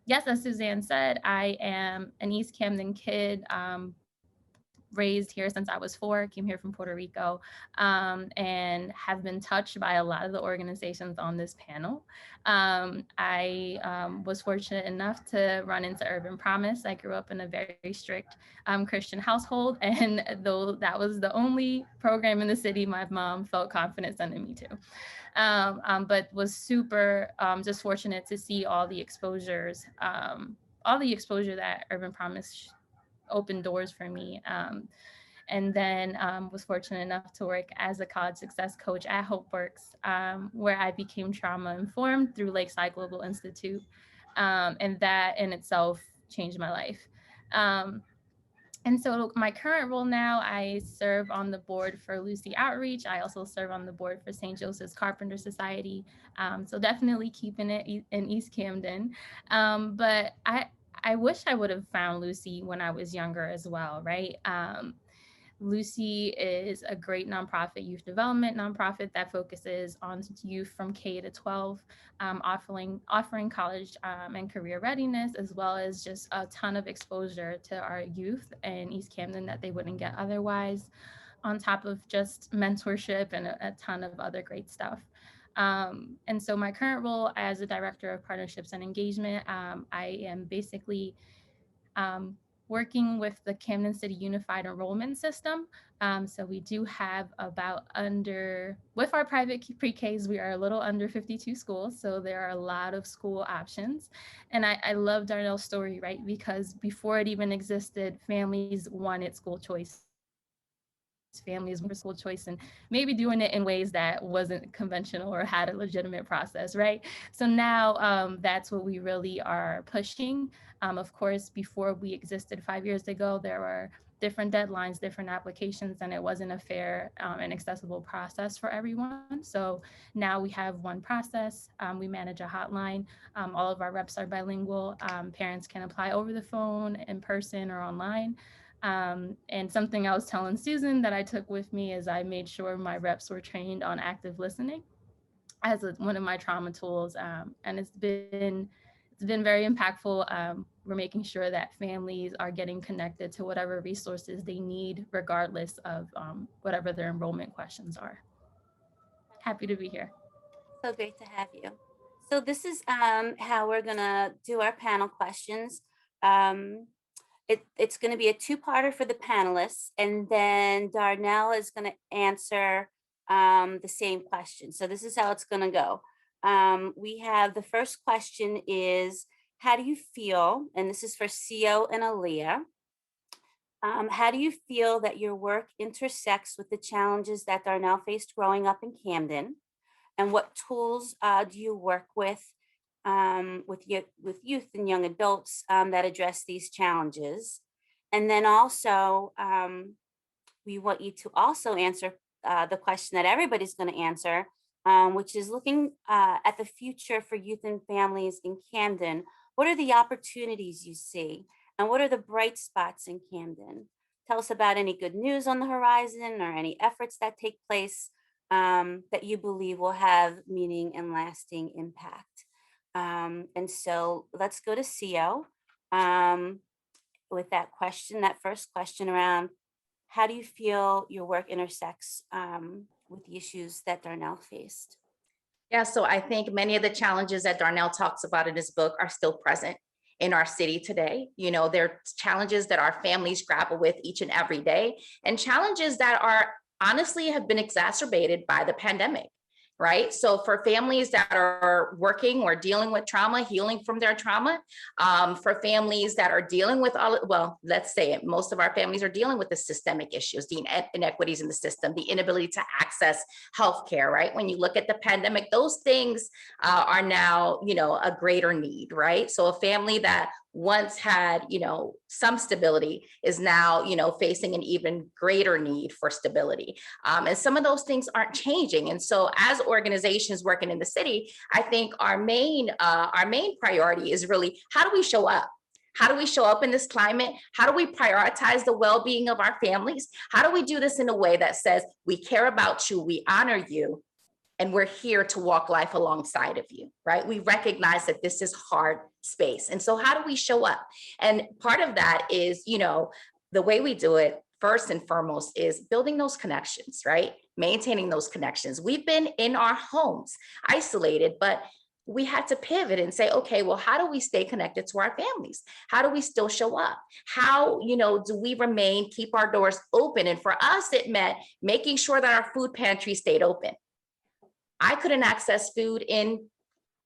Speaker 8: Yes, as Suzanne said, I am an East Camden kid. Raised here since I was 4, came here from Puerto Rico, and have been touched by a lot of the organizations on this panel. I was fortunate enough to run into Urban Promise. I grew up in a very strict Christian household, and though that was the only program in the city my mom felt confident sending me to. But was super just fortunate to see all the exposure that Urban Promise opened doors for me. And then was fortunate enough to work as a college success coach at HopeWorks, where I became trauma informed through Lakeside Global Institute. And that in itself changed my life. And so my current role now, I serve on the board for Lucy Outreach. I also serve on the board for St. Joseph's Carpenter Society. So definitely keeping it in East Camden. But I wish I would have found Lucy when I was younger as well, right? Lucy is a great nonprofit youth development nonprofit that focuses on youth from K to 12, offering college and career readiness, as well as just a ton of exposure to our youth in East Camden that they wouldn't get otherwise, on top of just mentorship and a ton of other great stuff. And so my current role as a Director of Partnerships and Engagement, I am basically working with the Camden City Unified Enrollment System. So we do have about with our private pre-Ks, we are a little under 52 schools. So there are a lot of school options. And I love Darnell's story, right? Because before it even existed, families wanted school choice. Families for school choice and maybe doing it in ways that wasn't conventional or had a legitimate process, right? So now that's what we really are pushing. Of course, before we existed 5 years ago, there were different deadlines, different applications, and it wasn't a fair and accessible process for everyone. So now we have one process. We manage a hotline. All of our reps are bilingual. Parents can apply over the phone, in person, or online. And something I was telling Susan that I took with me is I made sure my reps were trained on active listening as one of my trauma tools. And it's been very impactful. We're making sure that families are getting connected to whatever resources they need, regardless of whatever their enrollment questions are. Happy to be here.
Speaker 3: So great to have you. So this is how we're gonna do our panel questions. It's going to be a two-parter for the panelists, and then Darnell is going to answer the same question. So this is how it's going to go. We have the first question is, how do you feel, and this is for CO and Aaliyah, how do you feel that your work intersects with the challenges that Darnell faced growing up in Camden? And what tools do you work with youth and young adults that address these challenges? And then also, we want you to also answer the question that everybody's going to answer, which is looking at the future for youth and families in Camden. What are the opportunities you see? And what are the bright spots in Camden? Tell us about any good news on the horizon or any efforts that take place that you believe will have meaning and lasting impact. And so let's go to CO with that question, that first question around, how do you feel your work intersects with the issues that Darnell faced?
Speaker 6: Yeah, so I think many of the challenges that Darnell talks about in his book are still present in our city today. You know, they're challenges that our families grapple with each and every day, and challenges that are honestly have been exacerbated by the pandemic. Right. So for families that are working or dealing with trauma, healing from their trauma, for families that are dealing with let's say it, most of our families are dealing with the systemic issues, the inequities in the system, the inability to access healthcare. Right. When you look at the pandemic, those things are now, a greater need. Right. So a family that once had, some stability is now, facing an even greater need for stability. And some of those things aren't changing. And so as organizations working in the city, I think our main priority is really, how do we show up? How do we show up in this climate? How do we prioritize the well-being of our families? How do we do this in a way that says we care about you, we honor you, and we're here to walk life alongside of you, right? We recognize that this is hard space. And so how do we show up? And part of that is, the way we do it, first and foremost, is building those connections, right? Maintaining those connections. We've been in our homes, isolated, but we had to pivot and say, okay, well, how do we stay connected to our families? How do we still show up? How, do we keep our doors open? And for us, it meant making sure that our food pantry stayed open. I couldn't access food in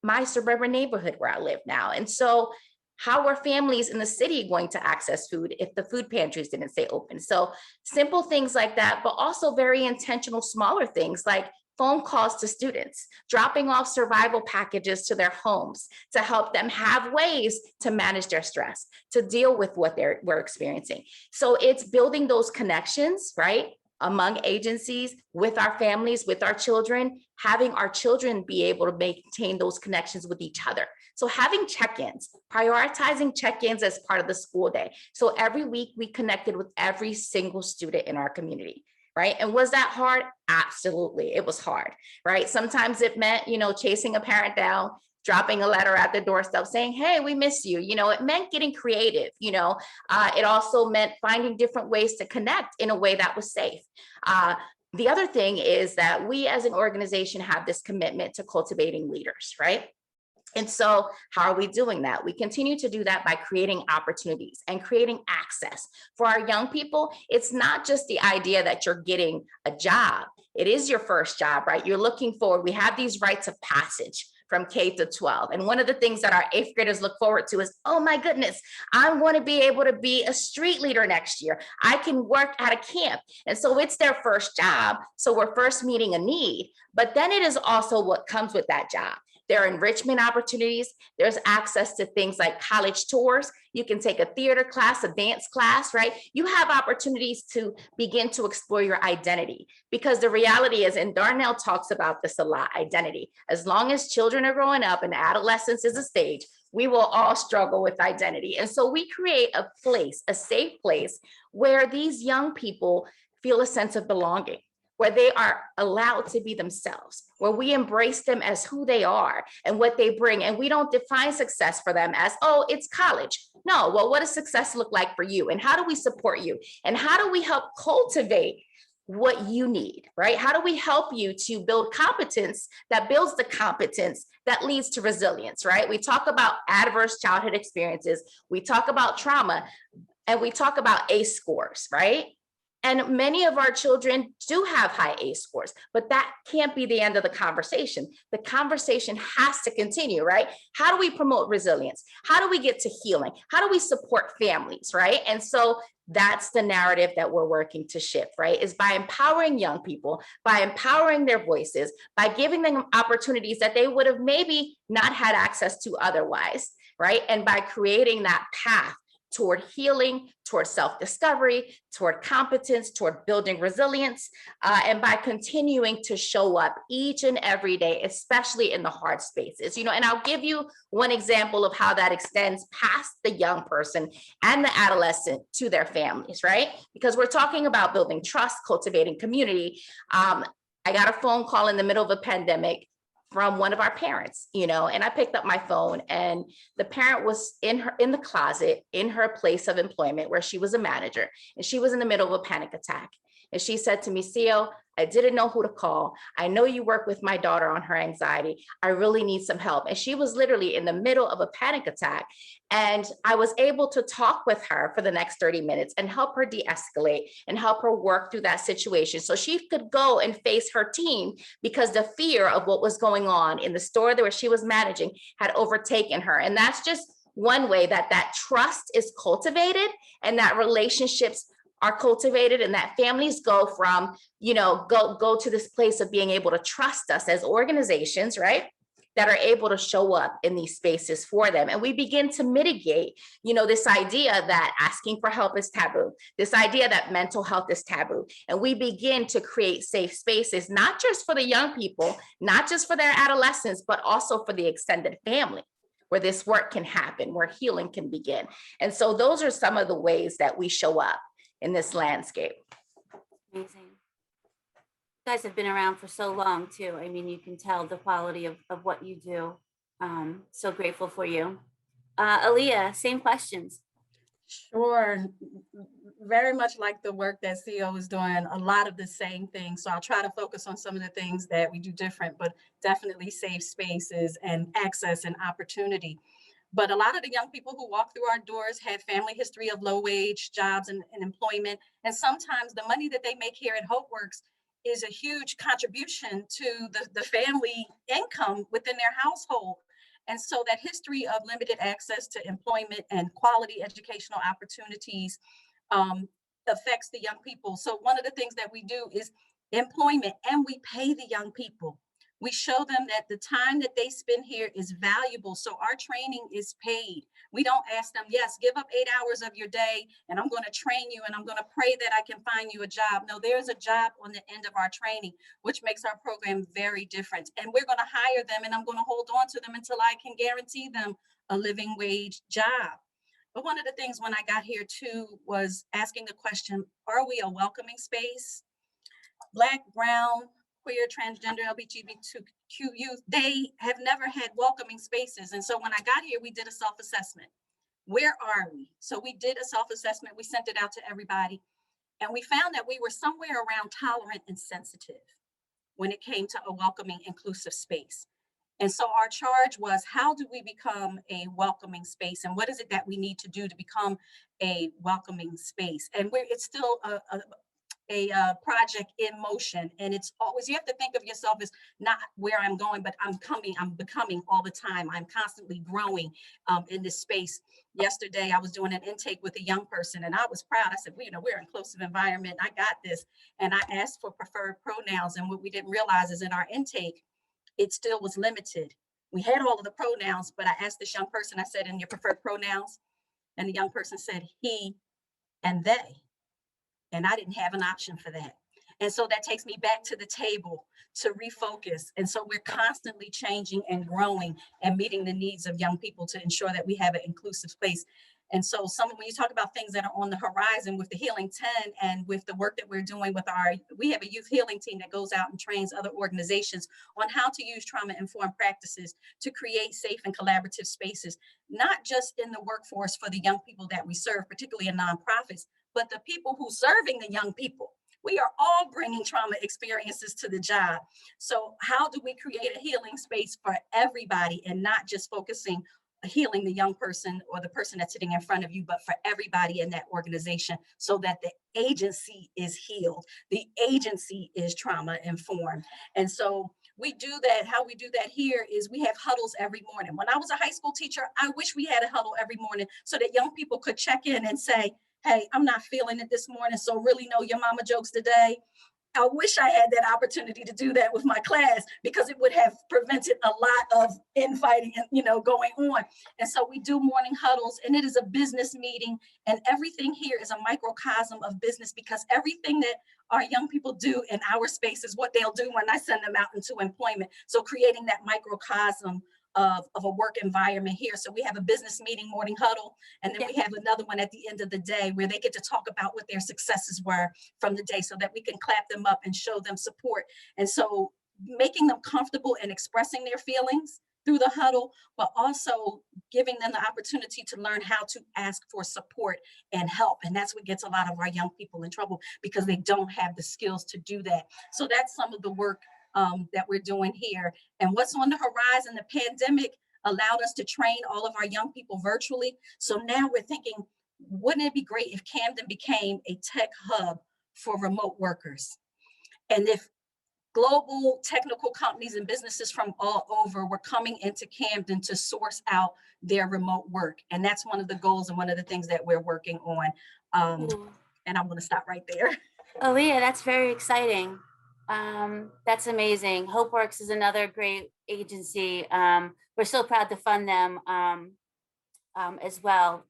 Speaker 6: my suburban neighborhood where I live now. And so how were families in the city going to access food if the food pantries didn't stay open? So simple things like that, but also very intentional, smaller things like phone calls to students, dropping off survival packages to their homes to help them have ways to manage their stress, to deal with what we're experiencing. So it's building those connections, right? Among agencies, with our families, with our children, having our children be able to maintain those connections with each other. So having check-ins, prioritizing check-ins as part of the school day. So every week we connected with every single student in our community, right? And was that hard? Absolutely, it was hard, right? Sometimes it meant, chasing a parent down, dropping a letter at the doorstep saying, hey, we miss you. It meant getting creative. It also meant finding different ways to connect in a way that was safe. The other thing is that we as an organization have this commitment to cultivating leaders, right? And so how are we doing that? We continue to do that by creating opportunities and creating access. For our young people, it's not just the idea that you're getting a job. It is your first job, right? You're looking forward. We have these rites of passage from K to 12. And one of the things that our 8th graders look forward to is, oh my goodness, I want to be able to be a street leader next year. I can work at a camp. And so it's their first job. So we're first meeting a need, but then it is also what comes with that job. There are enrichment opportunities. There's access to things like college tours. You can take a theater class, a dance class, right? You have opportunities to begin to explore your identity, because the reality is, and Darnell talks about this a lot, identity. As long as children are growing up and adolescence is a stage, we will all struggle with identity. And so we create a place, a safe place, where these young people feel a sense of belonging, where they are allowed to be themselves, where we embrace them as who they are and what they bring. And we don't define success for them as, oh, it's college. No, well, what does success look like for you? And how do we support you? And how do we help cultivate what you need, right? How do we help you to build competence that builds the competence that leads to resilience, right? We talk about adverse childhood experiences, we talk about trauma, and we talk about ACE scores, right? And many of our children do have high ACE scores, but that can't be the end of the conversation. The conversation has to continue, right? How do we promote resilience? How do we get to healing? How do we support families, right? And so that's the narrative that we're working to shift, right? Is by empowering young people, by empowering their voices, by giving them opportunities that they would have maybe not had access to otherwise, right? And by creating that path toward healing, toward self-discovery, toward competence, toward building resilience, and by continuing to show up each and every day, especially in the hard spaces. And I'll give you one example of how that extends past the young person and the adolescent to their families, right? Because we're talking about building trust, cultivating community. I got a phone call in the middle of a pandemic from one of our parents, and I picked up my phone, and the parent was in the closet in her place of employment where she was a manager, and she was in the middle of a panic attack. And she said to me, CEO, I didn't know who to call. I know you work with my daughter on her anxiety. I really need some help. And she was literally in the middle of a panic attack. And I was able to talk with her for the next 30 minutes and help her de-escalate and help her work through that situation so she could go and face her team, because the fear of what was going on in the store where she was managing had overtaken her. And that's just one way that trust is cultivated, and that relationships are cultivated, and that families go from, go to this place of being able to trust us as organizations, right? That are able to show up in these spaces for them. And we begin to mitigate, this idea that asking for help is taboo, this idea that mental health is taboo. And we begin to create safe spaces, not just for the young people, not just for their adolescents, but also for the extended family, where this work can happen, where healing can begin. And so those are some of the ways that we show up in this landscape.
Speaker 3: Amazing. You guys have been around for so long too. I mean, you can tell the quality of what you do. So grateful for you. Aaliyah, same questions.
Speaker 5: Sure. Very much like the work that CEO is doing, a lot of the same things. So I'll try to focus on some of the things that we do different, but definitely safe spaces and access and opportunity. But a lot of the young people who walk through our doors have family history of low wage jobs and employment. And sometimes the money that they make here at HopeWorks is a huge contribution to the family income within their household. And so that history of limited access to employment and quality educational opportunities affects the young people. So one of the things that we do is employment, and we pay the young people. We show them that the time that they spend here is valuable. So our training is paid. We don't ask them, yes, give up 8 hours of your day and I'm going to train you and I'm going to pray that I can find you a job. No, there's a job on the end of our training, which makes our program very different. And we're going to hire them, and I'm going to hold on to them until I can guarantee them a living wage job. But one of the things when I got here too was asking the question, are we a welcoming space? Black, brown, queer, transgender, LGBTQ youth, they have never had welcoming spaces. And so when I got here, we did a self-assessment. Where are we? So we did a self-assessment. We sent it out to everybody. And we found that we were somewhere around tolerant and sensitive when it came to a welcoming, inclusive space. And so our charge was, how do we become a welcoming space? And what is it that we need to do to become a welcoming space? And it's still a project in motion. And it's always, you have to think of yourself as not where I'm going, but I'm becoming all the time. I'm constantly growing in this space. Yesterday, I was doing an intake with a young person and I was proud. I said, well, we're in inclusive environment. I got this. And I asked for preferred pronouns. And what we didn't realize is in our intake, it still was limited. We had all of the pronouns, but I asked this young person, I said, in your preferred pronouns? And the young person said, he and they. And I didn't have an option for that. And so that takes me back to the table to refocus. And so we're constantly changing and growing and meeting the needs of young people to ensure that we have an inclusive space. And so when you talk about things that are on the horizon with the Healing 10 and with the work that we're doing with we have a youth healing team that goes out and trains other organizations on how to use trauma-informed practices to create safe and collaborative spaces, not just in the workforce for the young people that we serve, particularly in nonprofits, but the people who serving the young people. We are all bringing trauma experiences to the job. So how do we create a healing space for everybody and not just focusing healing the young person or the person that's sitting in front of you, but for everybody in that organization so that the agency is healed, the agency is trauma informed. And so we do that. How we do that here is we have huddles every morning. When I was a high school teacher, I wish we had a huddle every morning so that young people could check in and say, hey, I'm not feeling it this morning, so really know your mama jokes today. I wish I had that opportunity to do that with my class because it would have prevented a lot of infighting and going on. And so we do morning huddles, and it is a business meeting, and everything here is a microcosm of business because everything that our young people do in our space is what they'll do when I send them out into employment. So creating that microcosm of a work environment here. So we have a business meeting morning huddle, and then we have another one at the end of the day where they get to talk about what their successes were from the day so that we can clap them up and show them support. And so making them comfortable and expressing their feelings through the huddle, but also giving them the opportunity to learn how to ask for support and help. And that's what gets a lot of our young people in trouble because they don't have the skills to do that. So that's some of the work that we're doing here. And what's on the horizon, the pandemic allowed us to train all of our young people virtually. So now we're thinking, wouldn't it be great if Camden became a tech hub for remote workers? And if global technical companies and businesses from all over were coming into Camden to source out their remote work. And that's one of the goals and one of the things that we're working on. And I'm going to stop right there.
Speaker 3: Aaliyah, that's very exciting. That's amazing. HopeWorks is another great agency. We're so proud to fund them as well.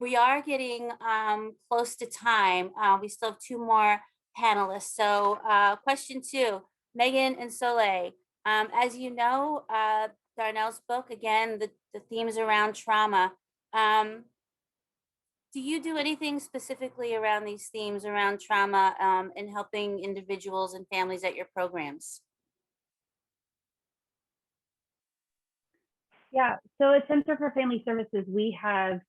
Speaker 3: We are getting close to time. We still have two more panelists. So question 2, Megan and Soleil. As you know, Darnell's book, again, the themes around trauma. Do you do anything specifically around these themes around trauma and helping individuals and families at your programs?
Speaker 7: Yeah, so at Center for Family Services, we have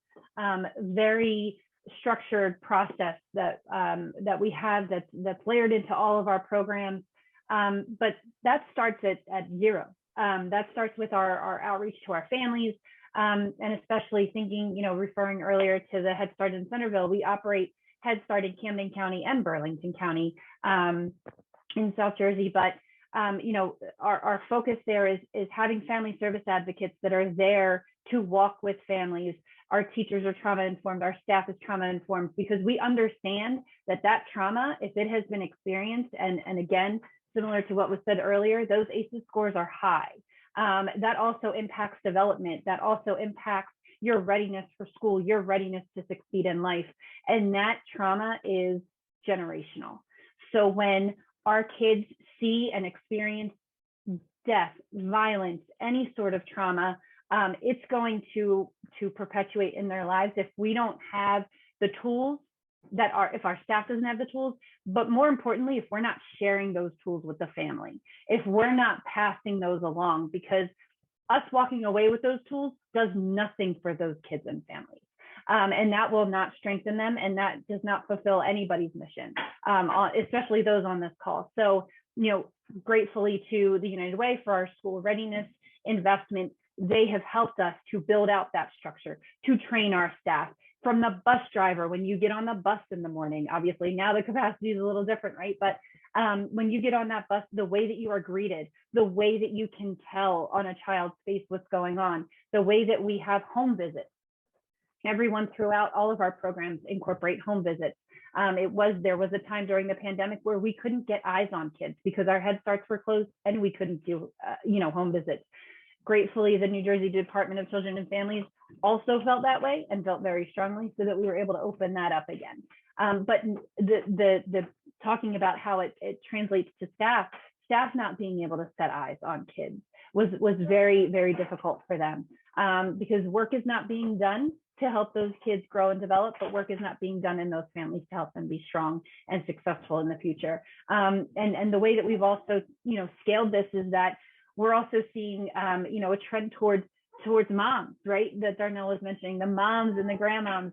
Speaker 7: very structured process that we have that's layered into all of our programs. But that starts at zero. That starts with our outreach to our families. And especially thinking, referring earlier to the Head Start in Centerville, we operate Head Start in Camden County and Burlington County in South Jersey. But, our focus there is having family service advocates that are there to walk with families. Our teachers are trauma informed, our staff is trauma informed, because we understand that trauma, if it has been experienced, and again, similar to what was said earlier, those ACEs scores are high. That also impacts development. That also impacts your readiness for school, your readiness to succeed in life. And that trauma is generational. So when our kids see and experience death, violence, any sort of trauma, it's going to perpetuate in their lives if we don't have the tools if our staff doesn't have the tools, but more importantly, if we're not sharing those tools with the family, if we're not passing those along, because us walking away with those tools does nothing for those kids and families. And that will not strengthen them, and that does not fulfill anybody's mission, especially those on this call. So, gratefully to the United Way for our school readiness investment, they have helped us to build out that structure, to train our staff. From the bus driver, when you get on the bus in the morning, obviously now the capacity is a little different, right? But when you get on that bus, the way that you are greeted, the way that you can tell on a child's face what's going on, the way that we have home visits. Everyone throughout all of our programs incorporate home visits. There was a time during the pandemic where we couldn't get eyes on kids because our Head Starts were closed and we couldn't do home visits. Gratefully, the New Jersey Department of Children and Families also felt that way and felt very strongly, so that we were able to open that up again. But the talking about how it translates to staff not being able to set eyes on kids was very, very difficult for them, because work is not being done to help those kids grow and develop, but work is not being done in those families to help them be strong and successful in the future. And the way that we've also scaled this is that we're also seeing a trend towards moms, right? That Darnell was mentioning, the moms and the grandmoms,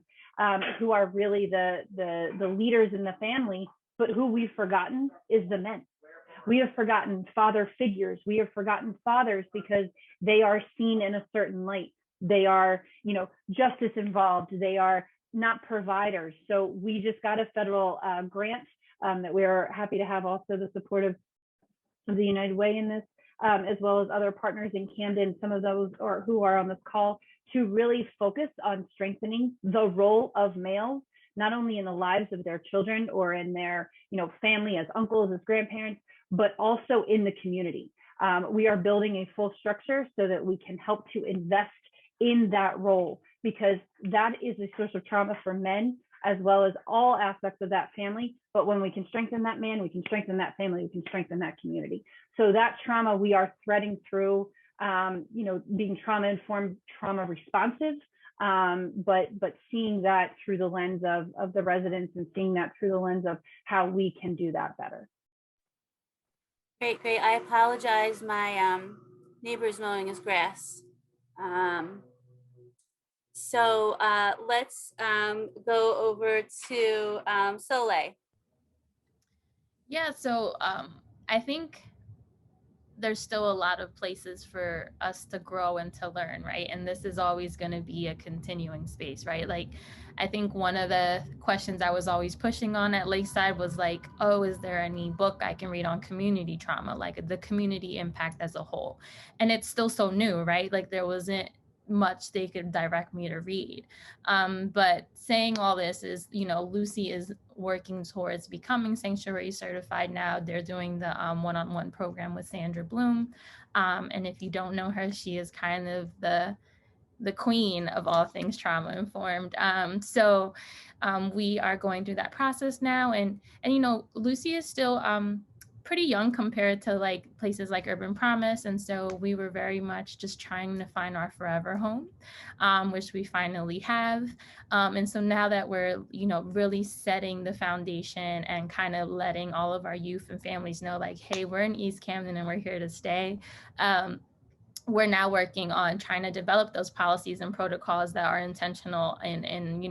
Speaker 7: who are really the leaders in the family, but who we've forgotten is the men. We have forgotten father figures. We have forgotten fathers because they are seen in a certain light. They are, justice involved. They are not providers. So we just got a federal grant that we are happy to have also the support of the United Way in this, as well as other partners in Camden, some of those who are on this call, to really focus on strengthening the role of males, not only in the lives of their children or in their family as uncles, as grandparents, but also in the community. We are building a full structure so that we can help to invest in that role, because that is a source of trauma for men as well as all aspects of that family. But when we can strengthen that man, we can strengthen that family, we can strengthen that community. So that trauma we are threading through, being trauma informed, trauma responsive, but seeing that through the lens of the residents and seeing that through the lens of how we can do that better.
Speaker 3: Great. I apologize. My neighbor is mowing his grass. So let's go over to Soleil.
Speaker 8: Yeah, so I think there's still a lot of places for us to grow and to learn, right? And this is always going to be a continuing space, right? Like, I think one of the questions I was always pushing on at Lakeside was like, oh, is there any book I can read on community trauma, like the community impact as a whole? And it's still so new, right? Like, there wasn't much they could direct me to read. But saying all this is, Lucy is working towards becoming sanctuary certified now. They're doing the one-on-one program with Sandra Bloom. And if you don't know her, she is kind of the queen of all things trauma informed. So we are going through that process now. And Lucy is still pretty young compared to like places like Urban Promise. And so we were very much just trying to find our forever home, which we finally have. And so now that we're, really setting the foundation and kind of letting all of our youth and families know, like, hey, we're in East Camden and we're here to stay. We're now working on trying to develop those policies and protocols that are intentional in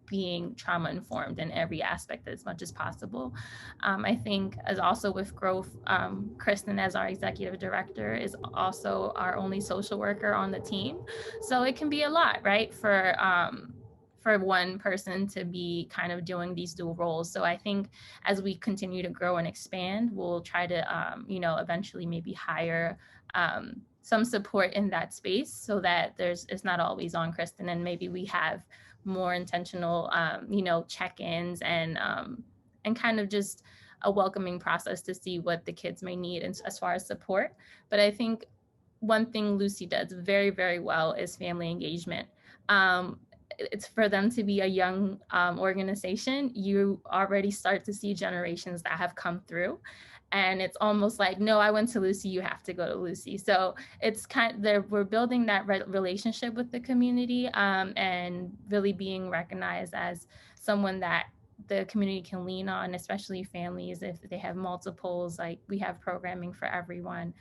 Speaker 8: being trauma informed in every aspect as much as possible. I think as also with growth, Kristen as our executive director is also our only social worker on the team. So it can be a lot, right? For one person to be kind of doing these dual roles. So I think as we continue to grow and expand, we'll try to, eventually maybe hire some support in that space so that it's not always on Kristen, and maybe we have more intentional, check-ins and kind of just a welcoming process to see what the kids may need as far as support. But I think one thing Lucy does very, very well is family engagement. It's for them to be a young organization, you already start to see generations that have come through. And it's almost like, no, I went to Lucy, you have to go to Lucy. So it's we're building that relationship with the community and really being recognized as someone that the community can lean on, especially families if they have multiples, like we have programming for everyone.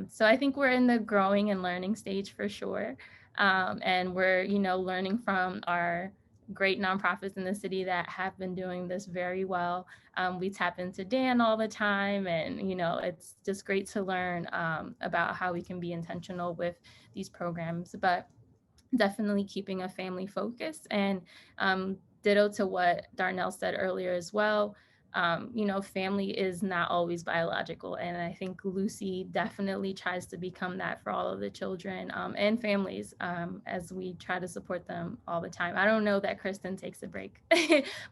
Speaker 8: So I think we're in the growing and learning stage for sure. And we're, learning from our great nonprofits in the city that have been doing this very well. We tap into Dan all the time, and it's just great to learn about how we can be intentional with these programs, but definitely keeping a family focus. And ditto to what Darnell said earlier as well. Family is not always biological. And I think Lucy definitely tries to become that for all of the children and families as we try to support them all the time. I don't know that Kristen takes a break,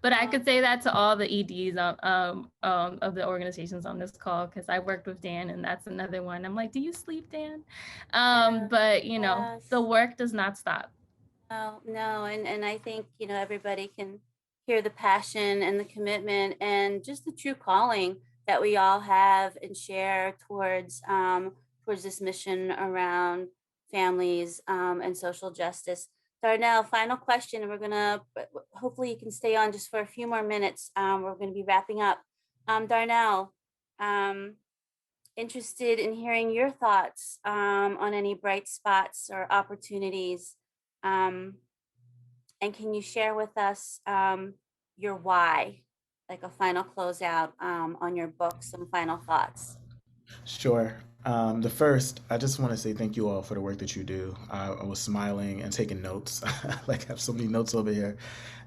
Speaker 8: but I could say that to all the EDs of the organizations on this call, because I worked with Dan, and that's another one. I'm like, do you sleep, Dan? But,
Speaker 3: Yes.
Speaker 8: the work does not stop.
Speaker 3: No, and I think, everybody can hear the passion and the commitment and just the true calling that we all have and share towards this mission around families and social justice. Darnell, final question, and we're gonna hopefully you can stay on just for a few more minutes. We're gonna be wrapping up. Darnell, interested in hearing your thoughts on any bright spots or opportunities. And can you share with us your why, like a final closeout on your book, some final thoughts?
Speaker 4: Sure. The first, I just want to say thank you all for the work that you do. I was smiling and taking notes. Like I have so many notes over here.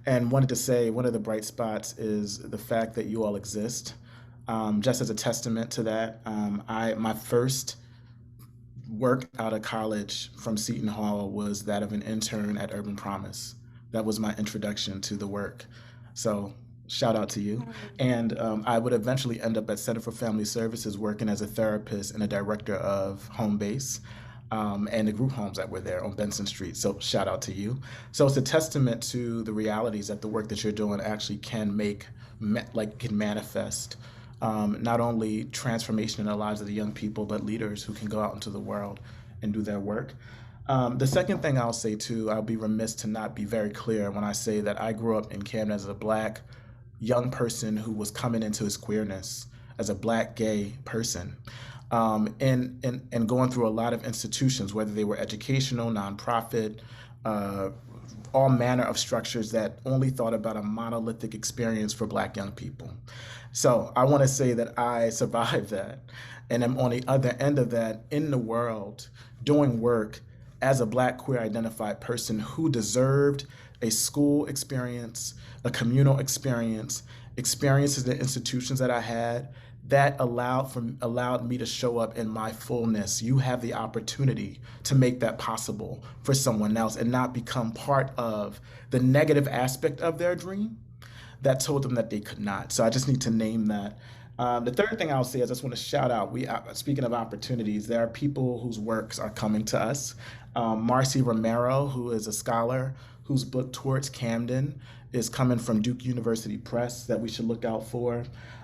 Speaker 4: And wanted to say one of the bright spots is the fact that you all exist. Just as a testament to that, my first work out of college from Seton Hall was that of an intern at Urban Promise. That was my introduction to the work. So shout out to you. And I would eventually end up at Center for Family Services working as a therapist and a director of Home Base and the group homes that were there on Benson Street. So shout out to you. So it's a testament to the realities that the work that you're doing actually can can manifest not only transformation in the lives of the young people, but leaders who can go out into the world and do their work. The second thing I'll say too, I'll be remiss to not be very clear when I say that I grew up in Camden as a Black young person who was coming into his queerness, as a Black gay person, and going through a lot of institutions, whether they were educational, nonprofit, all manner of structures that only thought about a monolithic experience for Black young people. So I want to say that I survived that, and I'm on the other end of that in the world doing work as a Black queer identified person who deserved a school experience, a communal experience, experiences in the institutions that I had that allowed me to show up in my fullness. You have the opportunity to make that possible for someone else and not become part of the negative aspect of their dream that told them that they could not. So I just need to name that. The third thing I'll say is I just want to shout out, speaking of opportunities, there are people whose works are coming to us. Marcy Romero, who is a scholar whose book Towards Camden is coming from Duke University Press that we should look out for.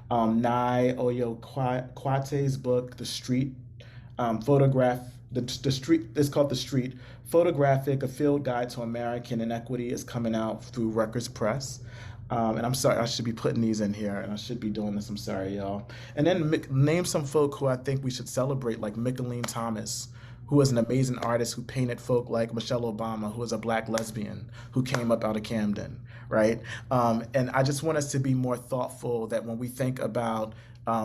Speaker 4: Nai Oyokwate's book, The Street, the Street, it's called The Street, Photographic, A Field Guide to American Inequity is coming out through Rutgers Press. And I'm sorry, I should be putting these in here, and I should be doing this. I'm sorry, y'all. And then name some folk who I think we should celebrate, like Micheline Thomas, who is an amazing artist who painted folk like Michelle Obama, who is a Black lesbian who came up out of Camden, right? And I just want us to be more thoughtful that when we think about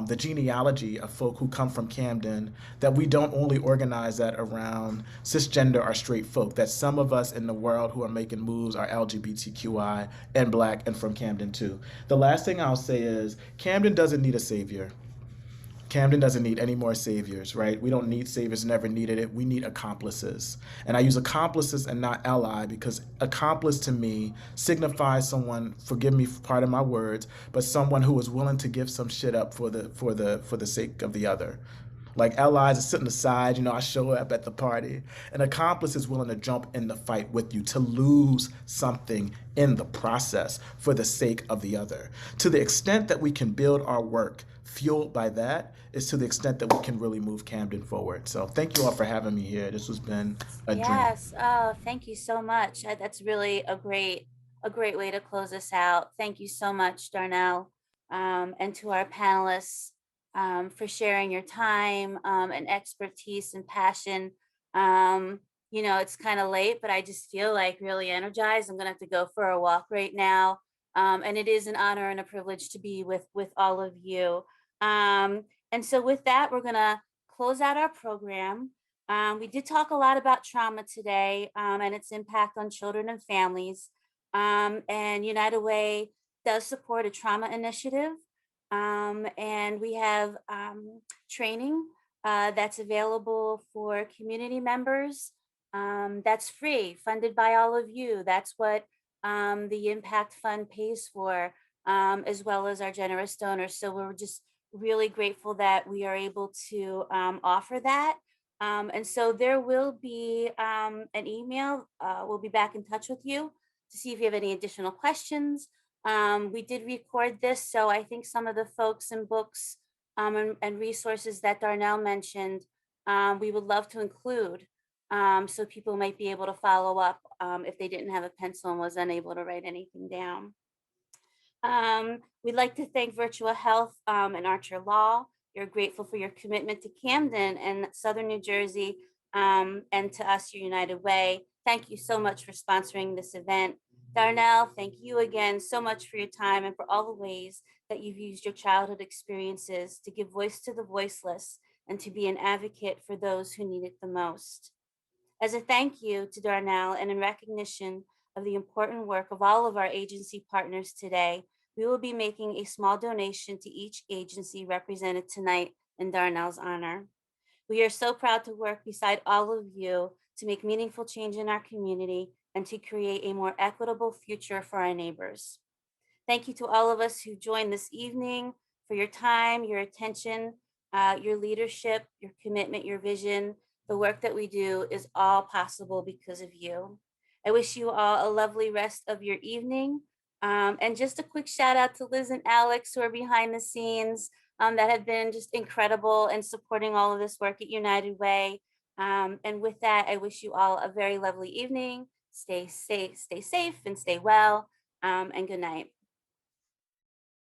Speaker 4: the genealogy of folk who come from Camden, that we don't only organize that around cisgender or straight folk, that some of us in the world who are making moves are LGBTQI and Black and from Camden too. The last thing I'll say is Camden doesn't need a savior. Camden doesn't need any more saviors, right? We don't need saviors, never needed it. We need accomplices. And I use accomplices and not ally because accomplice to me signifies someone, forgive me for part of my words, but someone who is willing to give some shit up for the sake of the other. Like allies are sitting aside, I show up at the party. An accomplice is willing to jump in the fight with you, to lose something in the process for the sake of the other. To the extent that we can build our work fueled by that is to the extent that we can really move Camden forward. So thank you all for having me here. This has been a dream.
Speaker 3: Yes. Oh, thank you so much. That's really a great way to close us out. Thank you so much, Darnell, and to our panelists for sharing your time and expertise and passion. you know, it's kind of late, but I just feel like really energized. I'm gonna have to go for a walk right now. And it is an honor and a privilege to be with all of you. And so with that, we're gonna close out our program. We did talk a lot about trauma today, and its impact on children and families. And United Way does support a trauma initiative. And we have training that's available for community members. That's free, funded by all of you. That's what the Impact Fund pays for, as well as our generous donors. So we're just really grateful that we are able to offer that. And so there will be an email. We'll be back in touch with you to see if you have any additional questions. We did record this, so I think some of the folks and books and resources that Darnell mentioned, we would love to include, so people might be able to follow up if they didn't have a pencil and was unable to write anything down. We'd like to thank Virtua Health and Archer Law. You're grateful for your commitment to Camden and Southern New Jersey, and to us, your United Way. Thank you so much for sponsoring this event. Darnell, thank you again so much for your time and for all the ways that you've used your childhood experiences to give voice to the voiceless and to be an advocate for those who need it the most. As a thank you to Darnell and in recognition of the important work of all of our agency partners today, we will be making a small donation to each agency represented tonight in Darnell's honor. We are so proud to work beside all of you to make meaningful change in our community and to create a more equitable future for our neighbors. Thank you to all of us who joined this evening for your time, your attention, your leadership, your commitment, your vision. The work that we do is all possible because of you. I wish you all a lovely rest of your evening. And just a quick shout out to Liz and Alex who are behind the scenes that have been just incredible in supporting all of this work at United Way. And with that, I wish you all a very lovely evening. Stay safe and stay well. And good night.